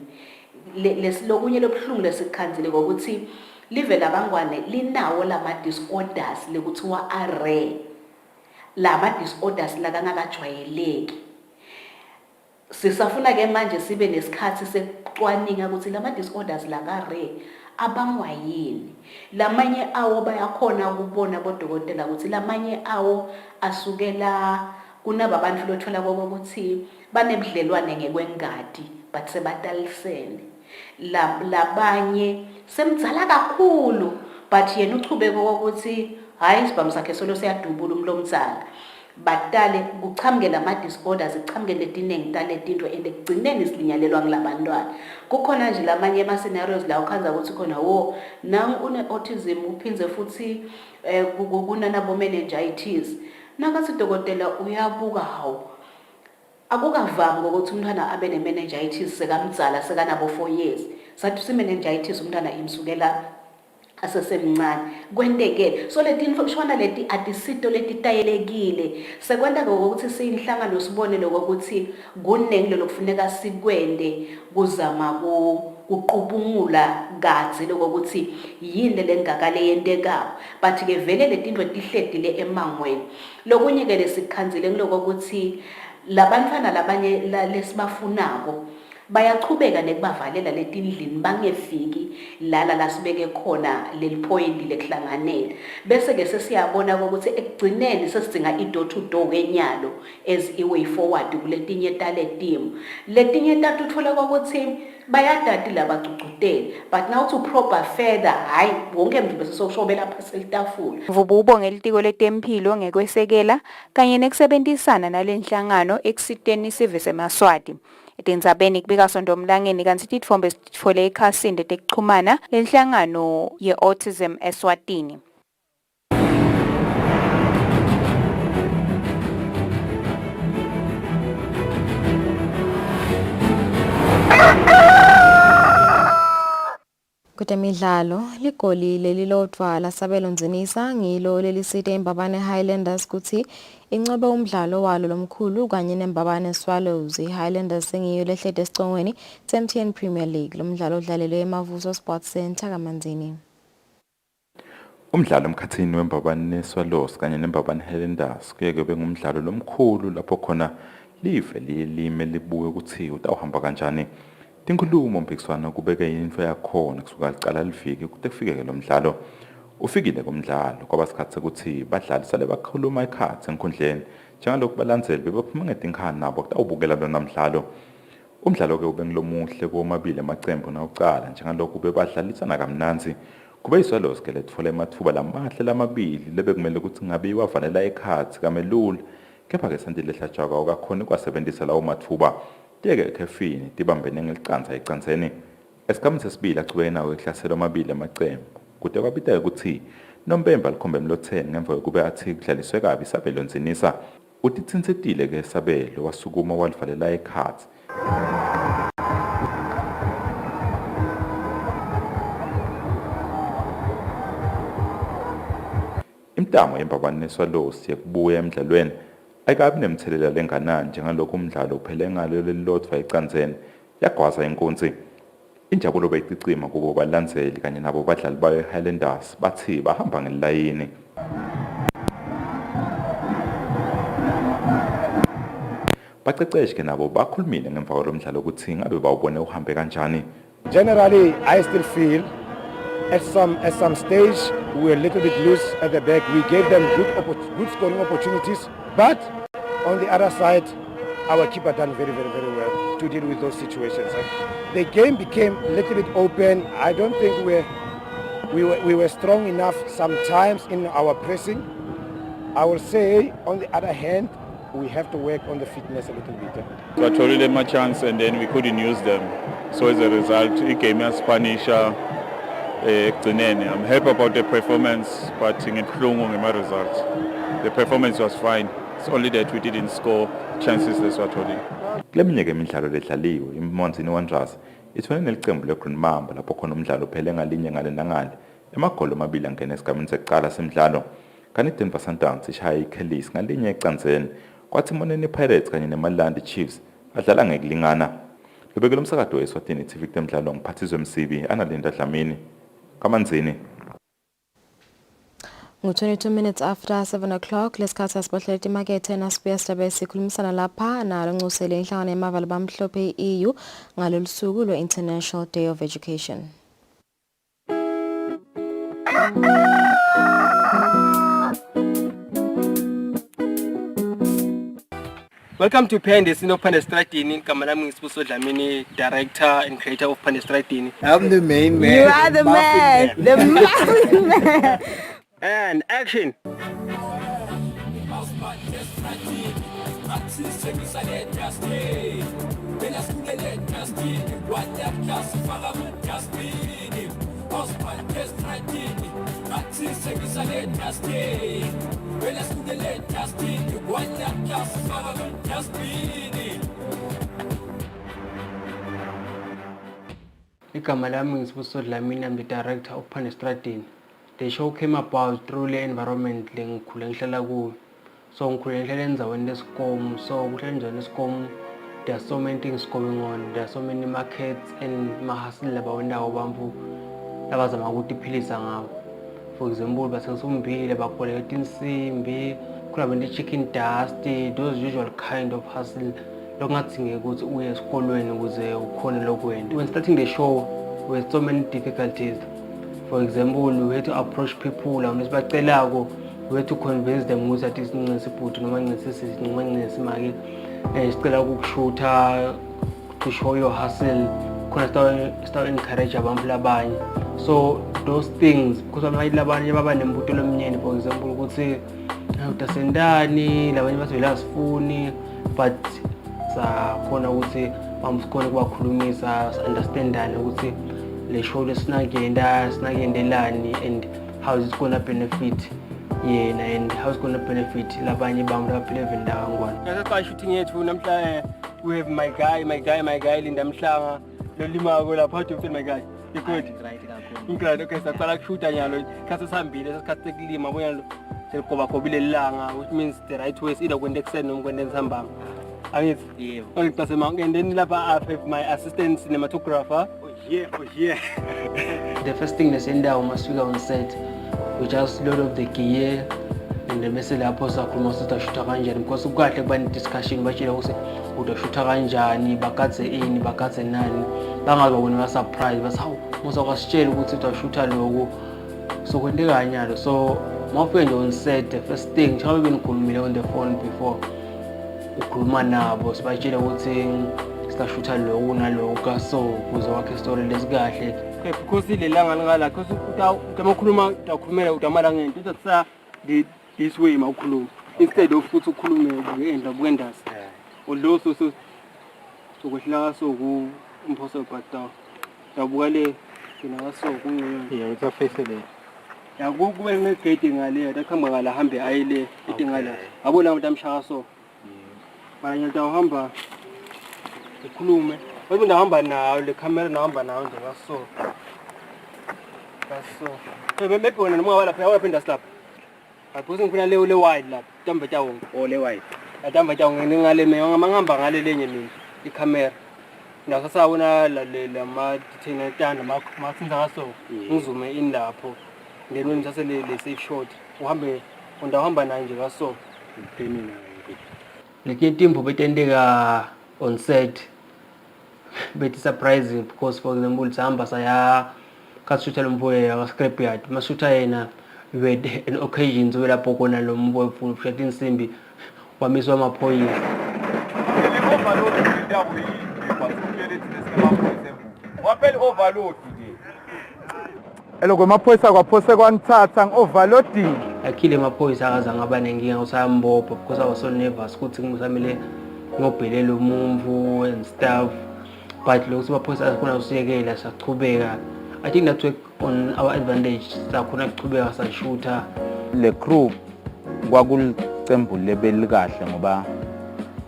lokunye lobuhlungu lesikhanzile ukuthi live labangwane linawo lama disorders lekuthiwa rare lama disorders lakangakajwayeleki. Sisafuna ke manje sibe nesikhathi secwaninga ukuthi lama disorders laka-rare abangwa yini. Lamanye awo bayakhona ukubona bodokotela ukuthi lamanye awo asukela kunaba bantu lothola ukuthi banebudlelwane ngekwengadi but sebatalisene. Labanye semdzala kakhulu but yena uchubeka ukuthi hayi isibhamu sakhe solo siyadubula umlomdzala. Batale kuchamuke lama disorders ichamuke letinengi taletinto ekugcineni silinyalelwa ngilabantwana. Kukhona nje lamanye ama scenarios la ukhanza ukuthi khona wo nangu une autism uphinze futhi kunanabo meningitis. Nakathi dokotela uyabuka hawo akukavami ukuthi umntwana abe ne meningitis sekamdzala sekanabo 4 years. Sathi meningitis umntwana imsukela asesemncane kwendekele. So letinto shona leti atisito letitayelekile sekwenta ukuthi siyinhlangano sibone lokuthi kunengi lokufuneka sikwende kuzama kuqubungula kazi lokuthi yini lengakale yenteka but ke vele letinto tihledile emangweni. Lokunye ke lesikhanzile lokuthi labantwana labanye lesibafunako bayachubeka nekubavalela letindlini bangefiki la sibeke khona leli point lekuhlanganela bese ke sesiyabona ukuthi ekugcineni sesidinga i-door to door kenyalo as i-way forward kuletinye taletimu letinye tatu uthola ukuthi bayadati labacucuteli but now to proper further hayi wonke mntu bese sokushobela lapha selitafula. Mvubu ubonge litiko letempilo ngekwesekela kanye nekusebenzisana nalenhlangano ekusiteni sive seMaswati. Etindzabeni kubika sondomlangeni kanti titfombe sitfole ekhasini tekuxhumana lenhlangano ye-autism Eswatini. Kutemidlalo ligoli lelilodwa lasabelo nzinisa ngilo lelisite imbabane Highlanders kuthi incobe umdlalo walo lomkhulu kanye nembabane Swallows. Highlanders sengiyo lehlede esicongweni se-MTN Premier League lomdlalo odlalelwe eMavuso Sports Centre kaManzini. Umdlalo omkhathini wembabane Swallows kanye nembabane Highlanders kuye kube ngumdlalo lomkhulu lapho khona live lime libuye ukuthi utawuhamba kanjani. Tinkhulumo mpikiswano kubeke info yakhona kusuka licala liviki kude kufike lo mdlalo. Ufikile kumdlalo kwaba sikhathi ukuthi badlali sale bakhuluma ikhathi enkundleni njengalokhu balandzeli bebaphuma ngetinkhani nabo kutawubukela lo namdlalo. Umdlalo ke ube ngilomuhle komabili amaqembu nawucala njengalokhu bebadlalisana kamnanzi. Kube iswalo ke letfole amathuba lamahle lamabili lebekumele ukuthi ngabe iwavalela ikhathi kamelula kepha ke sandile hlatshaka okakhona kwasebenzisa lawo mathuba. Tiyeke ekhefini tibambene ngelicanza ecanseni esikhathi sesibili achubeke nawo ehlaselo amabili amaqembu kude kwabiteka ukuthi Nompemba likhombe emlotheni ngemva kokuba athi kudlaliswe kabi isabelo nzinisa utitsinsetile ke isabelo wasukuma walivalela ikhathi. Imtamo yembabane neswalosi yekubuya emidlalweni ayikabi nemthelela lenganani njengalokho umdlalo uphele ngalo lelilodwa icanzeni yagwaza inkunzi. Injabulo beyicicima kubo balandzeli kanye nabo badlali bayo Highlanders bathi bahamba ngelayini. Baqeqeshi ke nabo bakhulumile ngemva kwalomdlalo ukuthi ngabe bawubone uhambe kanjani. Generally, I still feel at some stage we were a little bit loose at the back. We gave them good scoring opportunities, but on the other side, our keeper done very well to deal with those situations. The game became a little bit open. I don't think we were strong enough sometimes in our pressing. I will say, on the other hand, we have to work on the fitness a little bit. So I told them a chance and then we couldn't use them. So as a result, it came as Spanish. I'm happy about the performance, but in my results. The performance was fine. It's only that we didn't score chances, that's what I told you. Kuleminye ke imidlalo ledlaliwe iMonzini Wanderers ithone nelicembu leGreen Mamba lapho khona umdlalo uphele ngalinye ngale nangale. Emagoli amabili angena esigabeni sekuqala semidlalo. Kanti iDenver Sundowns ishaya iKellis ngalinye ecanzeni. Kwathi Monene Pirates kanye neMalandi Chiefs badlala ngekulingana. Lobekela umsakado weSwatini TV kutemidlalo ngiphathizwe Msibi Analinda Dlamini kaManzini. 22 minutes after 7 o'clock lesikhathi asibahlele imakethe nasibuya sidabe sikhulumisana lapha nalo Kusile inhlangano yemavalo bamhlophe EU ngalolu suku lwe-International Day of Education. Welcome to Pandesino Pandestratini, Kamalami Spuso Dlamini, director and creator of Pandestratini. I'm the main man. You are the man, the massive man. And action! Igama lami ngiSibusiso Dlamini, I'm the director of Pandestratini. The show came about through the environment lengikhule ngihlala kuyo. So ngikhule ngihlala endzaweni leSikom. So kuhlala endzaweni leSikom, there are so many things going on. There are so many markets and mahasili labawendawo bantfu labazama ukutiphilisa ngawo. For example, basengisummbile bakoleka tinsimbi, kulabenti chicken dust, those usual kind of hustle. Lokungadingeka ukuthi uye esikolweni ukuze ukhone lokwenda. When starting the show, we had so many difficulties. For example, we had to approach people, we had to convince them ukuthi athi sincincisiphuthi noma ncincisisi noma ncincisimake sicela ukukushootha to show your hustle khona start encourage abantu labanye. So those things because abantu labanye baba nembuto lomnyeni, for example ukuthi utasendani labanye bathi velasifuni, but sakhona ukuthi bamsikhona kubakhulumisa understandane ukuthi le show lesinagendelani and how is it going to benefit yena and how is it going to benefit labanye bantu abaphila evendawo ngwana. Ngaka shooting yethu namhla we have my guy Linda Mhlanga lo limako lapha, how do you feel my guy? You good? Right, okay, saqala kushoota nyalo khathi sihambile sesikhathi sekulima bona seligoba gobile lilanga, which means the right way is either kwenda ekuseni noma kwenda nsambama. Angithi? Yebo. And then lapha I have my assistant cinematographer. Oh yeah. The first thing lesendawo masifika on set, we just load of the gear and then bese lapho sakhuluma ukuthi utashoota kanjani, because kukahle kuba discussion batshela ukuthi utashoota kanjani, bakadze ini, bakadze nani, bangabe bona ba surprise bas how muzawasitshela ukuthi utashoota lokho so kwenteka kanyalo. So mawufika nje on set, the first thing njengoba benikhulumile on the phone before ukhuluma nabo sibatshela ukuthi stashoota lokho nalokho so kuze wakhe story lesikahle. Okay, because ile langa ngala because utamakhuluma utakhulumela utamala ngento uthatha this way mawukhuluma instead of ukuthi ukhulume ngendla bukendasi although so kwehla so ku impossible but yabuka le kina so kunye yeah utha face le ya kube negate ngale takhamba ngala hambe ayile itingala abona abantu amshaka so manje utahamba ukhulume wewe ndahamba nayo le camera nahamba nayo nje ngaso maybe wena noma wala phela waphinda slap Because ngifuna le wide lapha tamba tawo ole wide tamba tawo ngingale ngihamba ngale lenye mina icamera nakasawona la ma thina tanda masinza kaso ngizume in lapho then when ngithathe le safe shot uhamba naye nje kaso ngiphenina leke timbo betendeka on set bethi surprising because for example sihamba saya kashuta lomboye aka scrapyard mashuta yena we had an occasion so lapho kona lo mboye futhi insimbi wamiswa amaphoyisa waphela overload nje eloko maphoyisa kwaphose kwanithatha ngi-overloading akhile amaphoyisa akaza ngaba nenkinga usayambopha because I was so nervous ukuthi ngisamele ngobhelela umuntu and stuff but lokho amaphoyisa akhona usiyekela sachubeka. I think that work on our advantage sakhona ukuchubeka sashutha le crew kwakulicembu lebelikahle ngoba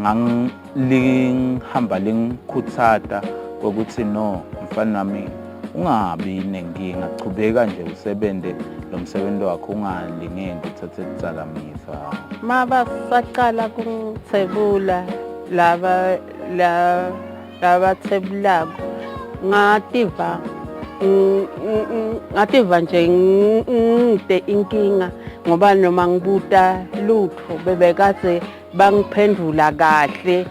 ngangihamba lingikhuthata ukuthi no mfana nami ungabi nenkinga chubeka nje usebende lo msebenzi wakho ungalingeni uthathe idzakamiza mabasaqala kungithebula laba thebulako ngativa nje ngide inkinga ngoba noma ngibuta lutho bebekade bangiphendula kahle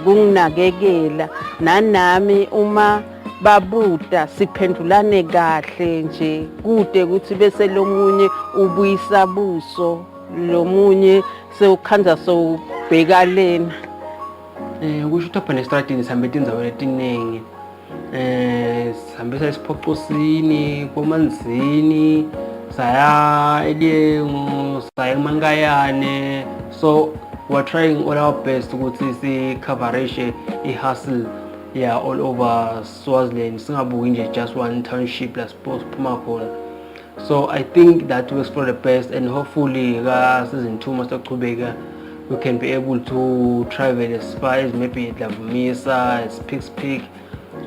kunginakekela nanami uma babuta siphendulane kahle nje kude ukuthi bese lomunye ubuyisa buso lomunye sewukhanza sowubheka lena kusho ukuthi apha nesitradini sihambe indzawo letiningi sihambisa isiphoqosini komanzini saya edengu saya mangayane so we're trying all our best ukuthi si coverage hustle all over Swaziland singabuki nje just one township la suppose phuma khona so I think that works for the best and hopefully ka season 2 masachubeka we can be able to travel as far as maybe Dlavumisa, as Peak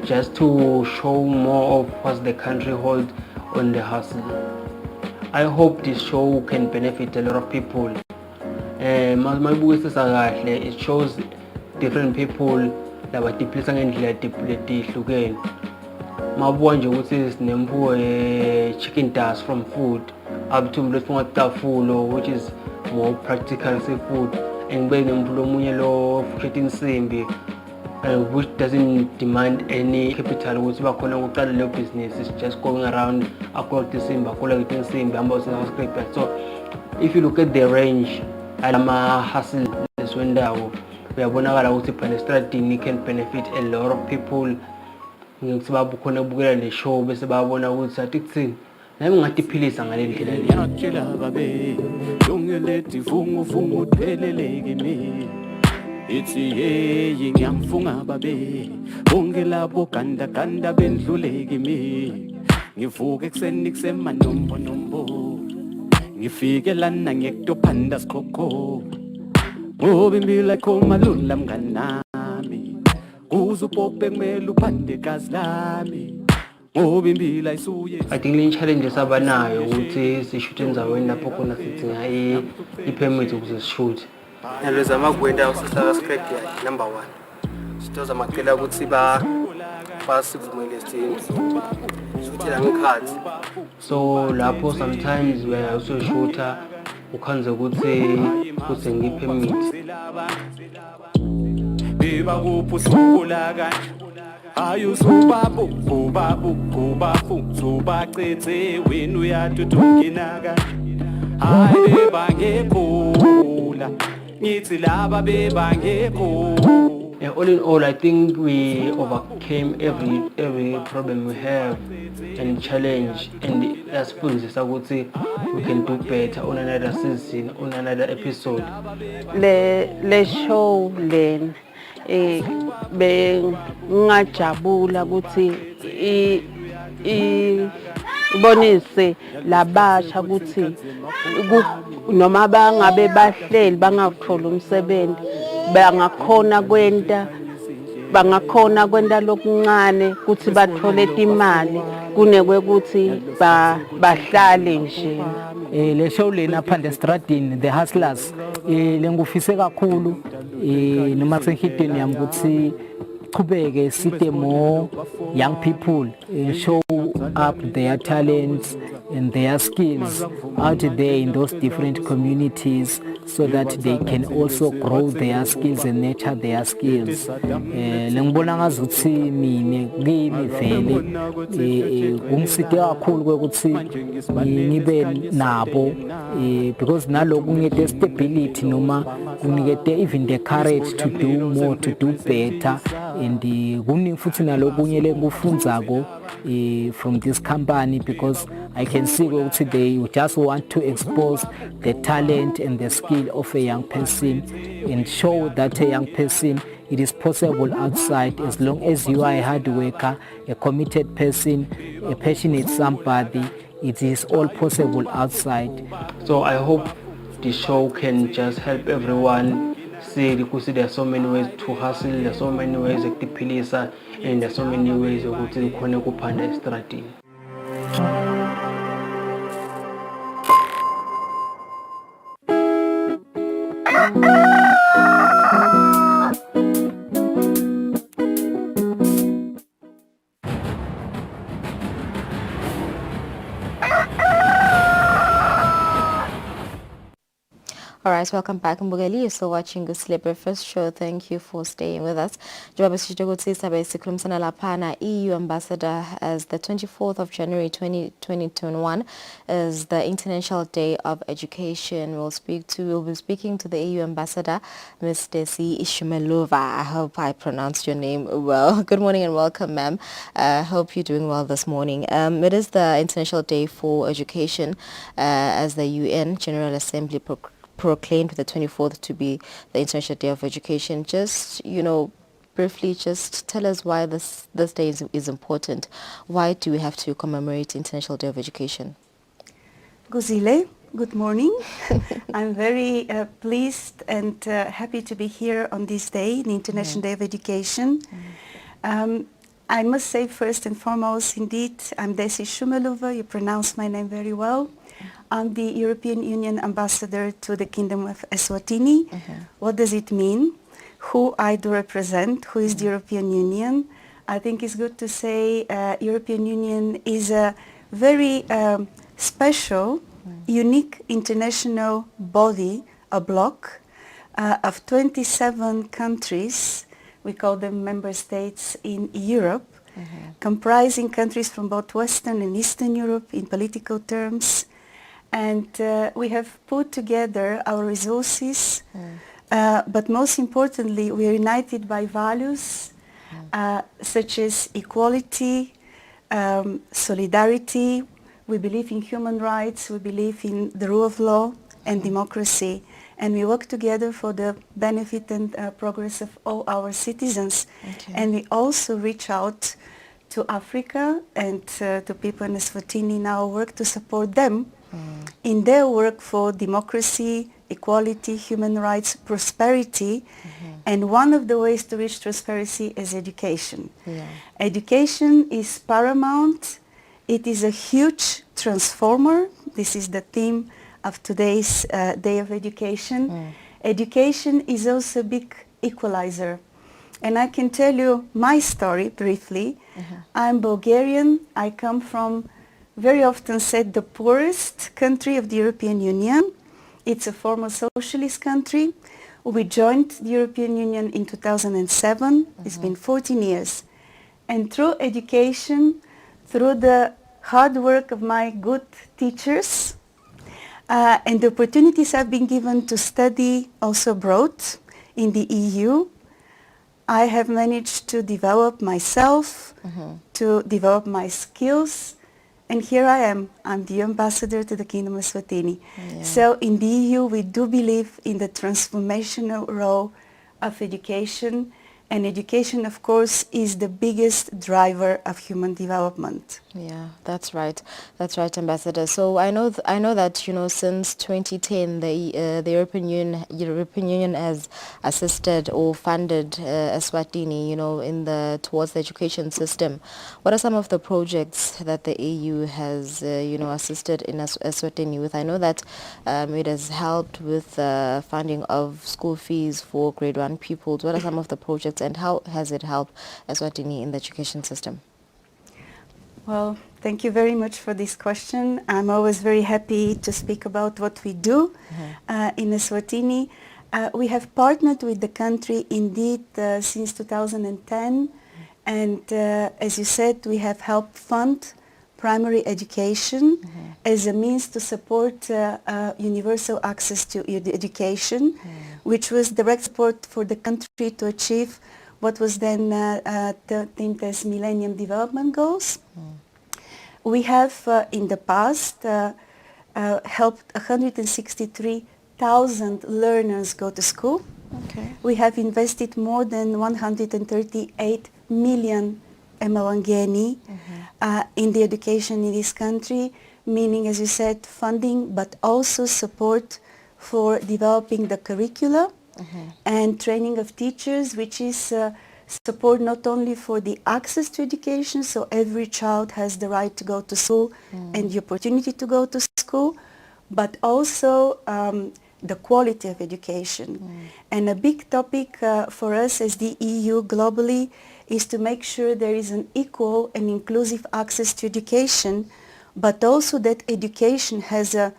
just to show more of what the country holds on the hustle. I hope this show can benefit a lot of people. It shows different people labatiphilisa ngendlela letihlukene. Mabona nje ukuthi sinempuwe chicken dust from food up to tafulo which is more practical food and ngibe nempulo omunye lo futhi insimbi which doesn't demand any capital ukuthi bakhona ukuqala le business is just going around across the simba collect insimbi hamba usascript. So if you look at the range alama hustle leswendawo uyabonakala ukuthi Palestine can benefit a lot of people ngithi babukhona ubukela le show bese babona ukuthi athi kuthini nami ngatiphilisa ngale ndlela le yakela babe yongelethi fungu utheleleke kimi ithi hey ngiyamfunga babe bonke labo ganda bendluleke kimi ngivuka ekseni kusemanombo ngifike lana ngekutophanda sikhokho ngoba impilo khomalula mnganami kuzupope kumele uphande gazi lami ngoba impilo ayisuye. I think le challenges abanayo ukuthi sishuthe enzaweni lapho khona sidinga i-permit ukuze sishuthe naleza amagwenda usisaka script yakhe number 1 sitoza macela ukuthi basivumele sithini shoot la ngikhathi so lapho sometimes we also shooter ukhanze ukuthi kuze ngipermit beba kuphusuka kanje ayusubabu subaqethe wena uyatutungina kanje hayi beba ngekhula ngithi laba beba ngekhula. All in all, I think we overcame every problem we have and challenge, and that's ukuthi we can do better on another season, on another episode. Le show then ngajabula ukuthi ibonise labasha ukuthi noma bangabe bahleli bangakuthola umsebenzi bangakhona kwenta bangakhona kwenta lokuncane kuthi bathole imali kunekwekuthi bahlale nje. Le show lena phandle estradini the hustlers lengufise kakhulu noma kusengihidini yami ukuthi qhubeke side more young people show up their talents and their skills out there in those different communities so that they can also grow their skills and nurture their skills. Lengibona ngazuthi mina kimi vele kungiside kakhulu ukuthi ngibe nabo because naloko kunikete stability noma kunikete even the courage to do more, to do better, and kuningi futhi nalokunye lengufundzako from this company because I can see ukuthi they just want to expose the talent and the skill of a young person and show that a young person it is possible outside as long as you are a hard worker, a committed person, a passionate somebody. It is all possible outside. So I hope the show can just help everyone see because there are so many ways to hustle, there are so many ways to philisa, and there are so many ways ukuthi ukhona kuphanda estradini. Alright, welcome back. Mbugeli, you're still watching Kusile Breakfast Show. Thank you for staying with us. Njengoba sisho ukuthi sabe sikhulumisana laphana EU ambassador as the 24th of January 2021 is the International Day of Education. We'll be speaking to the EU ambassador, Ms. Desi Ishumelova. I hope I pronounced your name well. Good morning and welcome, ma'am. I hope you're doing well this morning. It is the International Day for Education as the UN General Assembly proclaimed the 24th to be the International Day of Education. Just, briefly, just tell us why this day is important. Why do we have to commemorate International Day of Education? Kusile, good morning. I'm very pleased and happy to be here on this day, the International Day of Education. I must say first and foremost, indeed, I'm Desi Shumelova. You pronounce my name very well. I'm the European Union ambassador to the Kingdom of Eswatini. What does it mean? Who I do represent? Who is the European Union? I think it's good to say European Union is a very special, unique international body, a bloc of 27 countries. We call them member states in Europe, comprising countries from both Western and Eastern Europe in political terms. And we have put together our resources, but most importantly, we are united by values such as equality, solidarity. We believe in human rights, we believe in the rule of law and democracy, and we work together for the benefit and progress of all our citizens. And we also reach out to Africa and to people in Eswatini in our work to support them in their work for democracy, equality, human rights, prosperity. And one of the ways to reach prosperity is education. Education is paramount. It is a huge transformer. This is the theme of today's Day of Education. Education is also a big equalizer. And I can tell you my story briefly. I'm Bulgarian. I come from, very often said, the poorest country of the European Union. It's a former socialist country. We joined the European Union in 2007. It's been 14 years. And through education, through the hard work of my good teachers, and the opportunities I've been given to study also abroad in the EU, I have managed to develop myself, to develop my skills, and here I am. I'm the ambassador to the Kingdom of Eswatini. So in the EU, we do believe in the transformational role of education, And education, of course, is the biggest driver of human development. Yeah, that's right. That's right, Ambassador. So I know that since 2010 the European Union has assisted or funded Eswatini in the towards the education system. What are some of the projects that the EU has assisted in Eswatini with? I know that it has helped with funding of school fees for grade 1 pupils. What are some of the projects and how has it helped Eswatini in the education system? Well, thank you very much for this question. I'm always very happy to speak about what we do in Eswatini. We have partnered with the country indeed since 2010, and as you said, we have helped fund primary education as a means to support universal access to education, which was direct support for the country to achieve what was then deemed as Millennium Development Goals. We have in the past helped 163,000 learners go to school. Okay. We have invested more than 138 million emalangeni in the education in this country, meaning, as you said, funding, but also support for developing the curricula and training of teachers, which is support not only for the access to education, so every child has the right to go to school and the opportunity to go to school, but also the quality of education. And a big topic for us as the EU globally is to make sure there is an equal and inclusive access to education, but also that education has a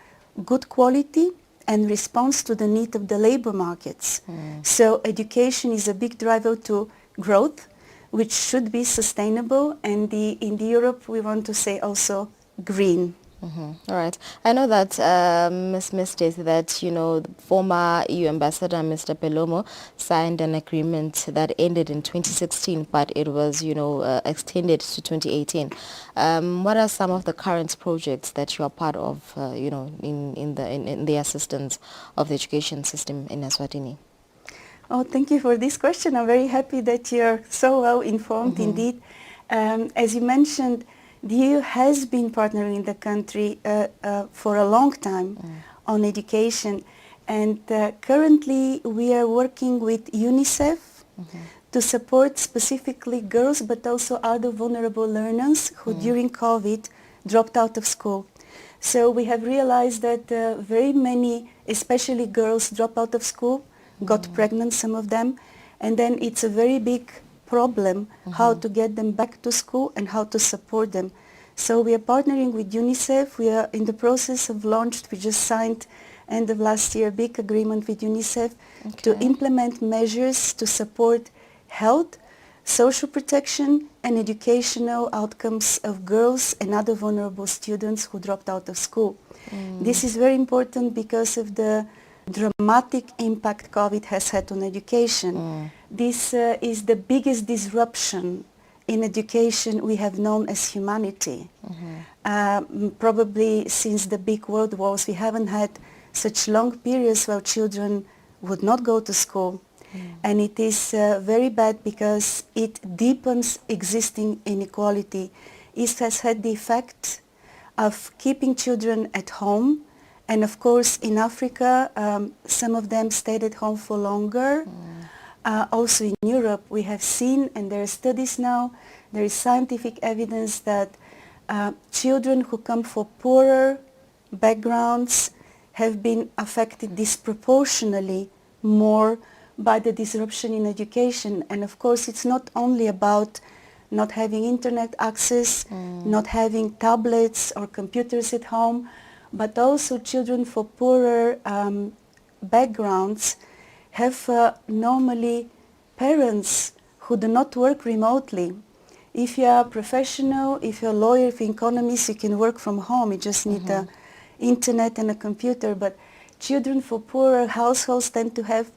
good quality and responds to the need of the labor markets. So education is a big driver to growth, which should be sustainable, and in Europe we want to say also green. All right. I know that Ms. Stacy, that former EU ambassador Mr. Pelomo signed an agreement that ended in 2016, but it was extended to 2018. What are some of the current projects that you are part of in the assistance of the education system in Eswatini? Oh, thank you for this question. I'm very happy that you're so well informed indeed. As you mentioned, the EU has been partnering the country for a long time on education, and currently we are working with UNICEF to support specifically girls but also other vulnerable learners who during COVID dropped out of school. So we have realized that very many, especially girls, drop out of school, got pregnant, some of them, and then it's a very big problem how to get them back to school and how to support them. So we are partnering with UNICEF. We are in the process of launch. We just signed end of last year a big agreement with UNICEF to implement measures to support health, social protection and educational outcomes of girls and other vulnerable students who dropped out of school. This is very important because of the dramatic impact COVID has had on education. This is the biggest disruption in education we have known as humanity. Probably since the big world wars, we haven't had such long periods where children would not go to school. And it is very bad because it deepens existing inequality. It has had the effect of keeping children at home. And of course, in Africa, some of them stayed at home for longer. Also in Europe, we have seen, and there are studies now, there is scientific evidence that children who come from poorer backgrounds have been affected disproportionately more by the disruption in education. And of course, it's not only about not having internet access, not having tablets or computers at home, but also children from poorer backgrounds have normally parents who do not work remotely. If you are a professional, if you're a lawyer, if you're an economist, you can work from home. You just need the internet and a computer. But children from poorer households tend to have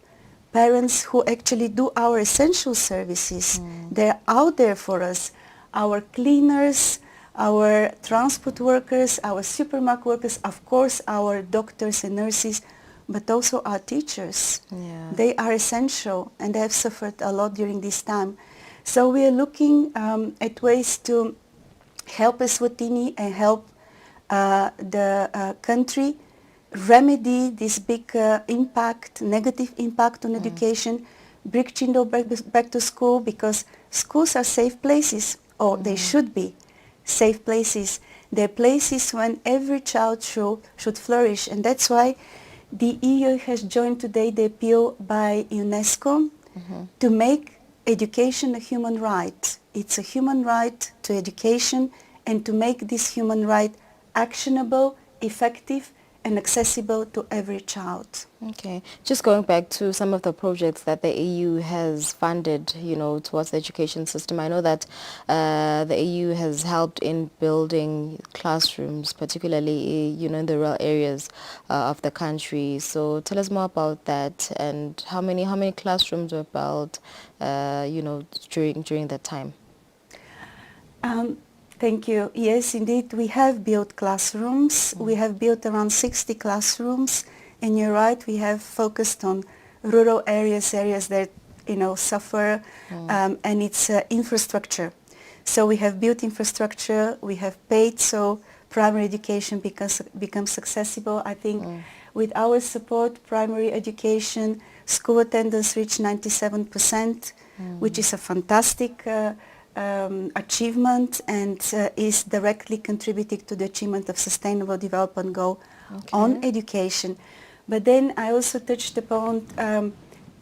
parents who actually do our essential services. They're out there for us. Our cleaners, our transport workers, our supermarket workers, of course our doctors and nurses, but also our teachers. Yeah. They are essential and they have suffered a lot during this time. So we are looking at ways to help Eswatini and help the country remedy this big negative impact on education, bring children back to school, because schools are safe places, or they should be safe places. They're places when every child should flourish, and that's why the EU has joined today the appeal by UNESCO to make education a human right. It's a human right to education, and to make this human right actionable, effective, and accessible to every child. Okay, just going back to some of the projects that the EU has funded, towards the education system. I know that the EU has helped in building classrooms, particularly, in the rural areas of the country. So tell us more about that, and how many classrooms were built, during that time. Thank you. Yes, indeed, we have built classrooms. We have built around 60 classrooms, and you're right, we have focused on rural areas that suffer, and it's infrastructure. So we have built infrastructure, we have paid so primary education becomes accessible. I think with our support, primary education, school attendance reached 97%, which is a fantastic achievement, and is directly contributing to the achievement of Sustainable Development Goal on education. But then I also touched upon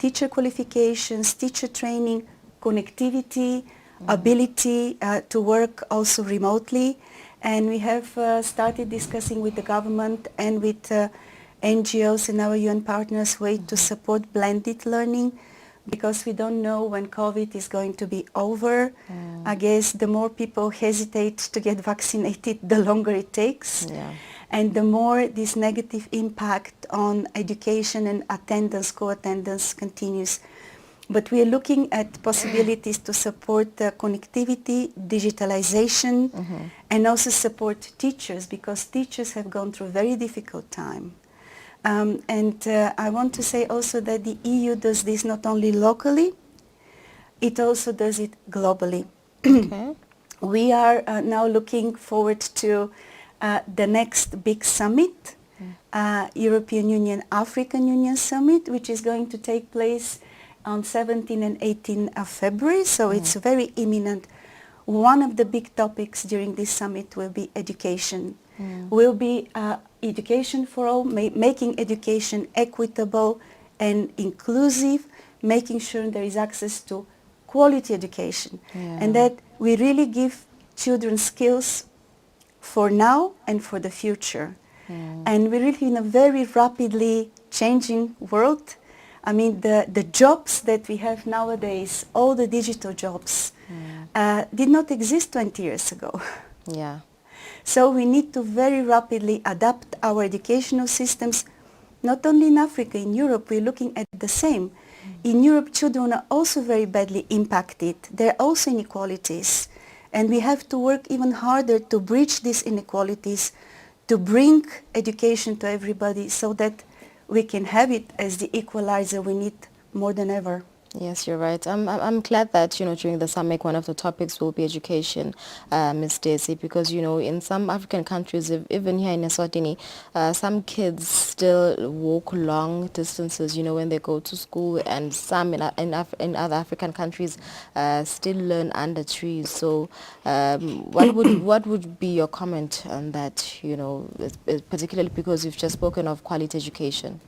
teacher qualifications, teacher training, connectivity, ability to work also remotely. And we have started discussing with the government and with NGOs and our UN partners ways to support blended learning, because we don't know when COVID is going to be over. I guess the more people hesitate to get vaccinated, the longer it takes. Yeah. And the more this negative impact on education and attendance, school attendance continues. But we are looking at possibilities to support connectivity, digitalization, and also support teachers, because teachers have gone through a very difficult time. And I want to say also that the EU does this not only locally, it also does it globally. Okay. We are now looking forward to the next big summit, European Union, African Union Summit, which is going to take place on 17 and 18 of February, so it's very imminent. One of the big topics during this summit will be education. Will be education for all, making education equitable and inclusive, making sure there is access to quality education, and that we really give children skills for now and for the future. And we're really in a very rapidly changing world. I mean, the jobs that we have nowadays, all the digital jobs, did not exist 20 years ago. Yeah. So we need to very rapidly adapt our educational systems, not only in Africa, in Europe, we're looking at the same. In Europe, children are also very badly impacted. There are also inequalities. And we have to work even harder to bridge these inequalities, to bring education to everybody so that we can have it as the equalizer we need more than ever. Yes, you're right. I'm glad that, during the summit, one of the topics will be education, Ms. Daisy, because, in some African countries, even here in Eswatini, some kids still walk long distances, when they go to school, and some in other African countries still learn under trees. So what would be your comment on that, particularly because you've just spoken of quality education?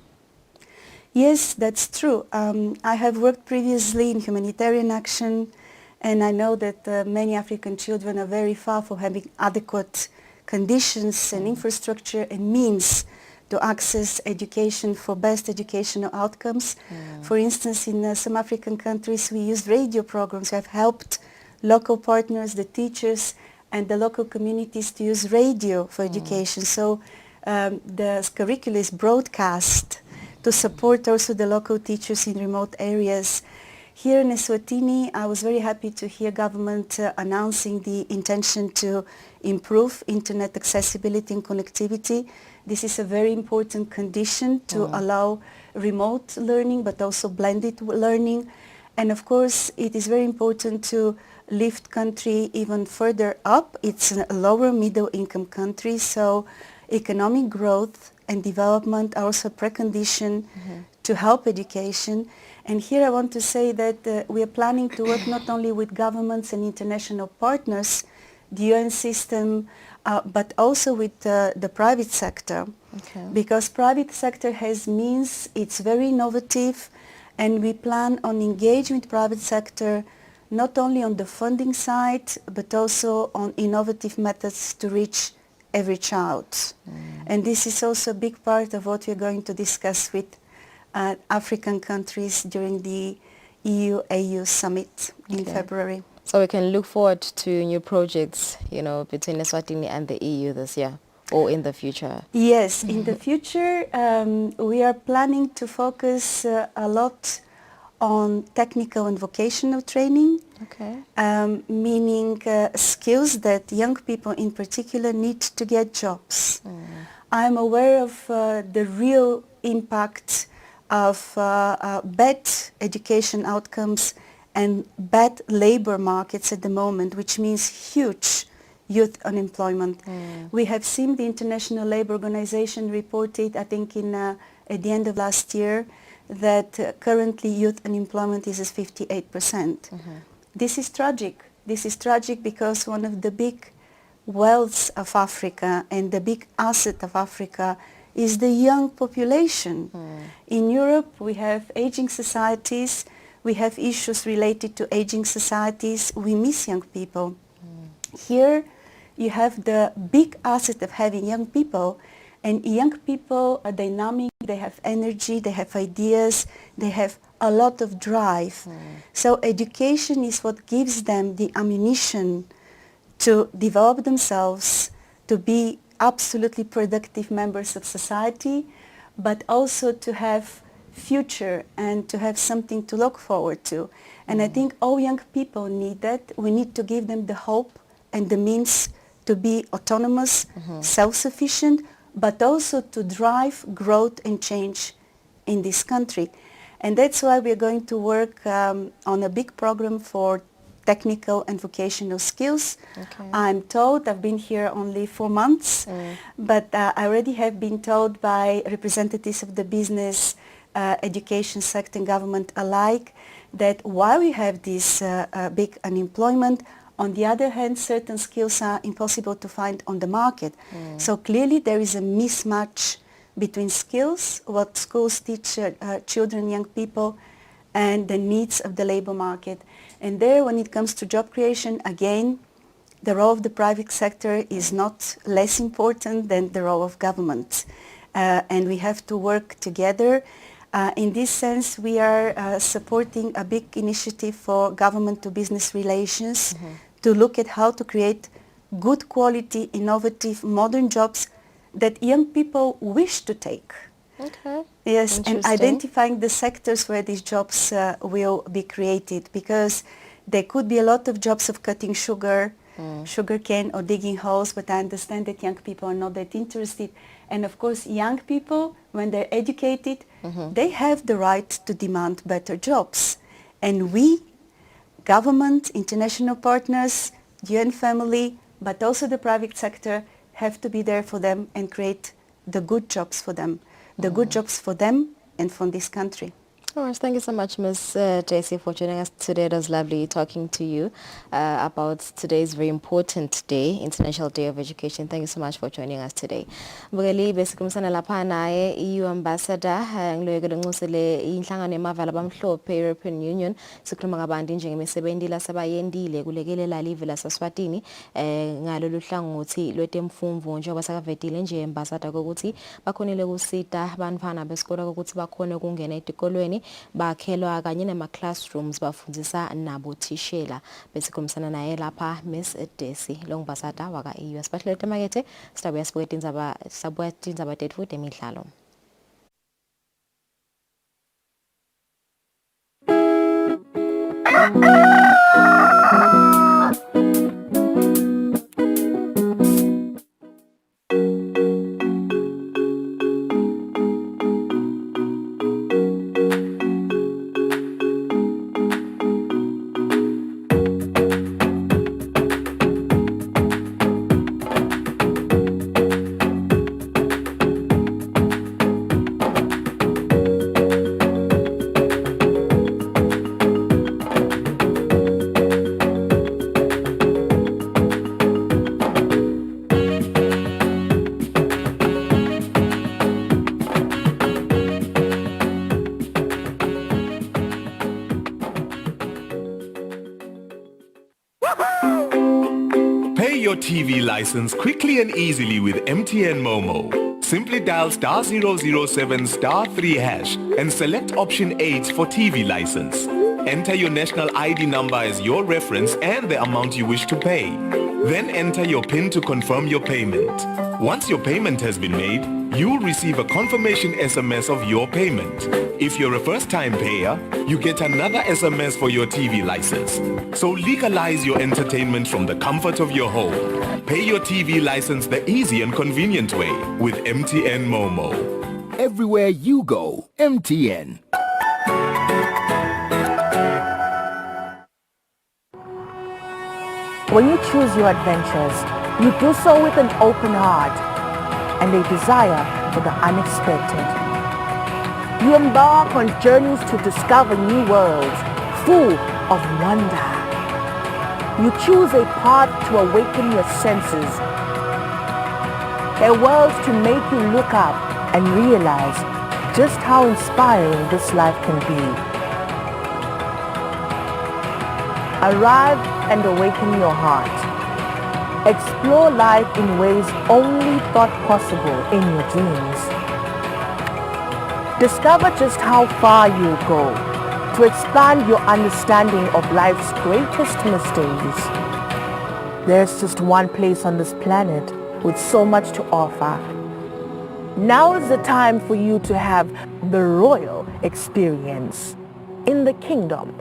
Yes, that's true. I have worked previously in humanitarian action, and I know that many African children are very far from having adequate conditions and infrastructure and means to access education for best educational outcomes. For instance, in some African countries, we use radio programs. We have helped local partners, the teachers, and the local communities to use radio for education. So the curriculum is broadcast to support also the local teachers in remote areas. Here in Eswatini, I was very happy to hear government announcing the intention to improve internet accessibility and connectivity. This is a very important condition to allow remote learning, but also blended learning. And of course, it is very important to lift country even further up. It's a lower middle income country, so economic growth and development are also a precondition to help education. And here I want to say that we are planning to work not only with governments and international partners, the UN system, but also with the private sector. Because private sector has means, it's very innovative, and we plan on engaging with private sector not only on the funding side, but also on innovative methods to reach every child. And this is also a big part of what we're going to discuss with African countries during the EU-AU summit in February. So we can look forward to new projects, you know, between Eswatini and the EU this year or in the future. Yes, in the future we are planning to focus a lot on technical and vocational training, meaning skills that young people in particular need to get jobs. I'm aware of the real impact of bad education outcomes and bad labor markets at the moment, which means huge youth unemployment. We have seen the International Labour Organization reported, I think at the end of last year, that currently youth unemployment is at 58%. This is tragic. This is tragic because one of the big wealths of Africa and the big asset of Africa is the young population. In Europe we have aging societies, we have issues related to aging societies, we miss young people. Here you have the big asset of having young people, and young people are dynamic, they have energy, they have ideas, they have a lot of drive. So education is what gives them the ammunition to develop themselves, to be absolutely productive members of society, but also to have future and to have something to look forward to. And I think all young people need that. We need to give them the hope and the means to be autonomous, self-sufficient, but also to drive growth and change in this country. And that's why we're going to work on a big program for technical and vocational skills. I'm told, I've been here only 4 months, but I already have been told by representatives of the business, education sector and government alike, that while we have this big unemployment, on the other hand, certain skills are impossible to find on the market. So clearly there is a mismatch between skills, what schools teach children, young people, and the needs of the labor market. And there, when it comes to job creation, again, the role of the private sector is not less important than the role of government. And we have to work together. In this sense, we are supporting a big initiative for government to business relations to look at how to create good quality, innovative, modern jobs that young people wish to take. Yes, and identifying the sectors where these jobs will be created, because there could be a lot of jobs of cutting sugar, sugarcane or digging holes, but I understand that young people are not that interested. And of course, young people, when they're educated, they have the right to demand better jobs. And we, government, international partners, UN family, but also the private sector, have to be there for them and create the good jobs for them. The good jobs for them and for this country. All right, thank you so much, Ms. JC, for joining us today. It was lovely talking to you about today's very important day, International Day of Education. Thank you so much for joining us today. Bukeli besikumsana lapha naye EU Ambassador ngiloyekele nqusele inhlangano emavala abamhlophe European Union sikhuluma ngabantu njengemisebenzi lasabayendile kulekelela live laseSwatini ngalolu hlangothi lwetemfumvu njengoba sakavedile nje Ambassador ukuthi bakhonile kusita abantwana besikole ukuthi bakhone ukungena edikolweni bakhelwa kanye nama classrooms bafundisa nabo thishela besikhulumsana naye lapha Miss Desi Longbasata waka EU Special Emakethe sibuya sibuya indzaba tetfu temidlalo. Pay your TV license quickly and easily with MTN Momo. Simply dial *007 *3 hash and select option 8 for TV license. Enter your national ID number as your reference and the amount you wish to pay. Then enter your PIN to confirm your payment. Once your payment has been made, you'll receive a confirmation SMS of your payment. If you're a first-time payer, you get another SMS for your TV license. So legalize your entertainment from the comfort of your home. Pay your TV license the easy and convenient way with MTN Momo. Everywhere you go, MTN. When you choose your adventures, you do so with an open heart and a desire for the unexpected. You embark on journeys to discover new worlds full of wonder. You choose a path to awaken your senses, a world to make you look up and realize just how inspiring this life can be. Arrive and awaken your heart. Explore life in ways only thought possible in your dreams. Discover just how far you'll go to expand your understanding of life's greatest mysteries. There's just one place on this planet with so much to offer. Now is the time for you to have the royal experience in the kingdom.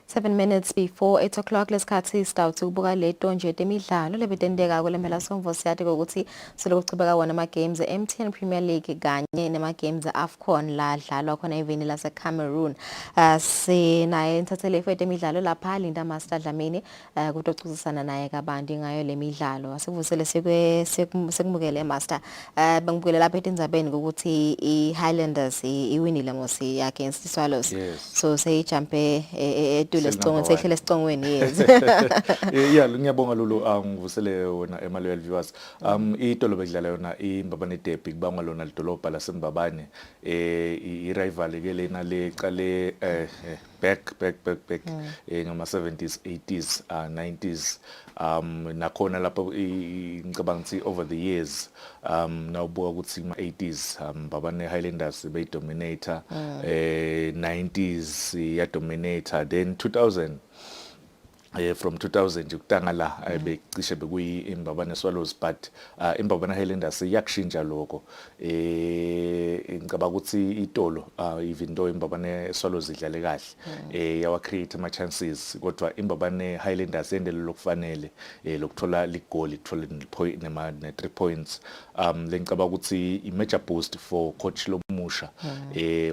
7 minutes before 8 o'clock lesikhathi sitawuthi ukubuka leto nje temidlalo lebetendeka kulempela somvosiyati ukuthi selokuchubeka wona ama games eMTN Premier League kanye nema games AFCON la dlalwa khona evini lase Cameroon. Sinaye enthathele ifete emidlalo lapha Linda Master Dlamini kutochuzisana naye kabanti ngayo lemidlalo. Asivusele sekumukele Master. Bangibukele lapha etindzabeni ukuthi iHighlanders iwinile ngosi against Swallows. So seyijumpe lesicongweni lesicongweni yes. Yeah, ngiyabonga Lulu ngivusele wona eMaloyal viewers. Itolo bekudlala yona iMbabane derby kubanga lona lidolobha laseMbabane i-rival ke lena leqale back ngama 70s 80s 90s nakhona lapho ngicabanga ukuthi over the years nawubuka ukuthi ma 80s Mbabane Highlanders beyidominator 90s ya dominator then 2000 from 2000 ukutanga la becishe bekuyi iMbabane Swallows but iMbabane Highlanders yakushintsha lokho ngicabanga ukuthi itolo even though iMbabane Swallows idlale kahle yawa create ama chances kodwa iMbabane Highlanders yendele lokufanele lokuthola ligoli lithola point nema 3 points ngicabanga ukuthi i major boost for coach lomusha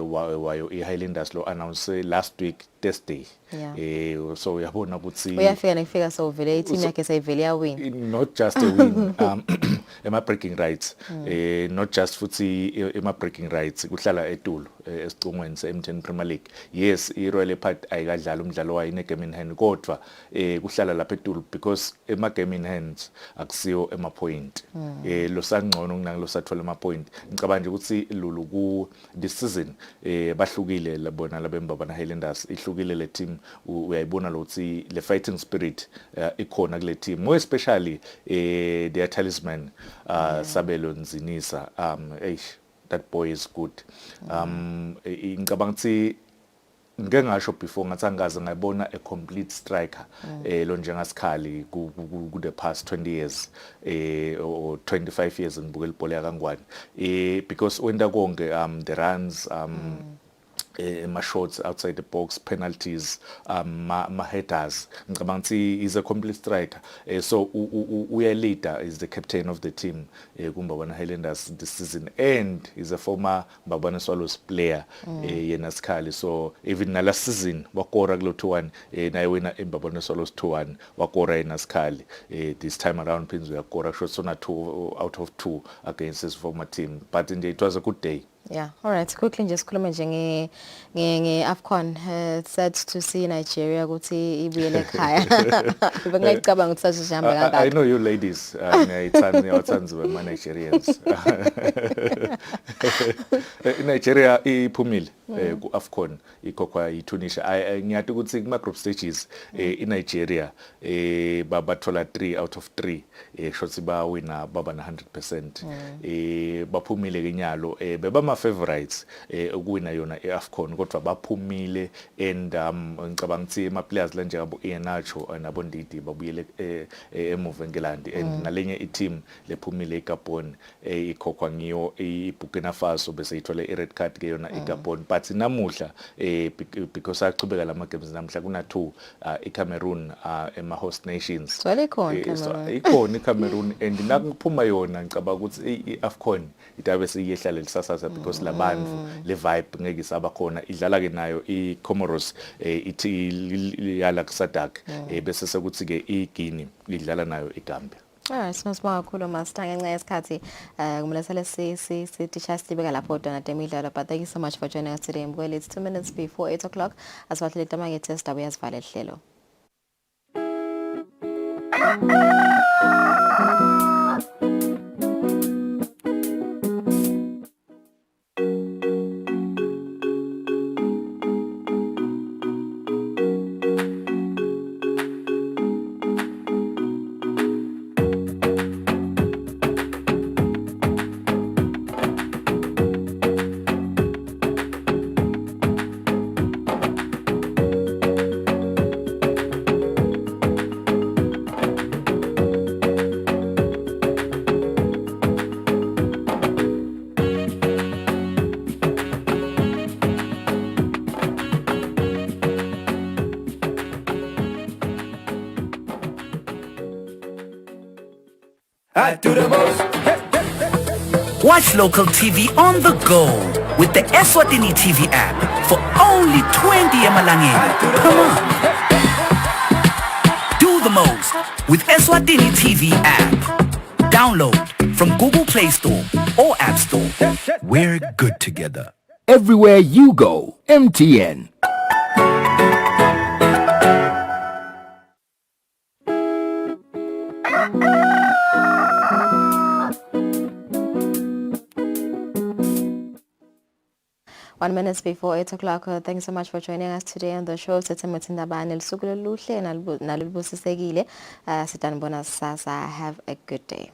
wayo iHighlanders lo announce last week Thursday so uyabona ukuthi uyafika nefika so vele i-team yakhe sayivele ya win not just a win ema breaking rights not just futhi ema breaking rights kuhlala etulo esicongweni seMTN Premier League yes iRoyal Leopard ayikadlala umdlalo wayo ine game in hand kodwa kuhlala lapha etulo because ema game in hands akusiyo ema point lo sangcono kunalo sathola ama point ngicabanga nje ukuthi Lulu ku this season bahlukile labona labeMbabane Highlanders ihlukile le team uyayibona lokuthi le fighting spirit ikhona kule team more especially their talisman Sabelo Nzinisa that boy is good ngicabanga ukuthi ngeke ngasho before ngathi angaze ngayibona a complete striker lo njengasikhali ku the past 20 years or 25 years ngibukela ibhola yakangwane because wenda konke the runs ma-shots outside the box, penalties, ma-headers. Ngicabanga ukuthi he's a complete striker. So leader is the captain of the team kuMbabane Highlanders this season, and he's a former Mbabane Swallows player yena Sikhali. So even nala season wakora kulo 2-1 naye wina Mbabane Swallows 2-1 wakora yena Sikhali. This time around Pins uyakora shots on 2 out of 2 against his former team. But it was a good day. Yeah, all right. Quickly nje sikhulume nje nge AFCON. Sad to see Nigeria ukuthi ibuyele ekhaya. Bengayicabanga ukuthi sasihamba kangaka. I know you ladies ngiyayithanda ma Nigerians. Nigeria iphumile ku AFCON ikhokhwa yiTunisia. Ngiyathi ukuthi kuma group stages iNigeria bathola 3 out of 3 shots ba wina baba na 100%. Baphumile kenyalo beba favorites ukuwina yona eAFCON kodwa baphumile and ngicabanga ukuthi ama players la njengabo Iheanacho nabo Ndidi babuyele emuva eNgilandi and nalenye i-team lephumile eGabon ikhokhwa ngiyo iBurkina Faso bese ithola i-red card ke yona eGabon. But namuhla because aqhubeka lama games namhla kuna 2 iCameroon ema host nations. So ikhona iCameroon and nakuphuma yona ngicabanga ukuthi iAFCON itabe siyehla lelisasa because labantu le vibe ngeke isaba khona idlala ke nayo iComoros ithi yala kusadak bese sekuthi ke iGuinea idlala nayo iGambia. Alright, sinosibonga kakhulu Master ngenxa yesikhathi kumele sale sitisha sibeka lapho dona temidlalo, but thank you so much for joining us today. Well, it's 2 minutes before 8 o'clock. Aswathile tamange test uyasivala ihlelo. I do the most. Watch local TV on the go with the Eswatini TV app for only 20 emalangeni. Come on. Do the most with Eswatini TV app. Download from Google Play Store or App Store. We're good together. Everywhere you go, MTN. One minute before 8 o'clock. Thank you so much for joining us today on the show. Have a good day.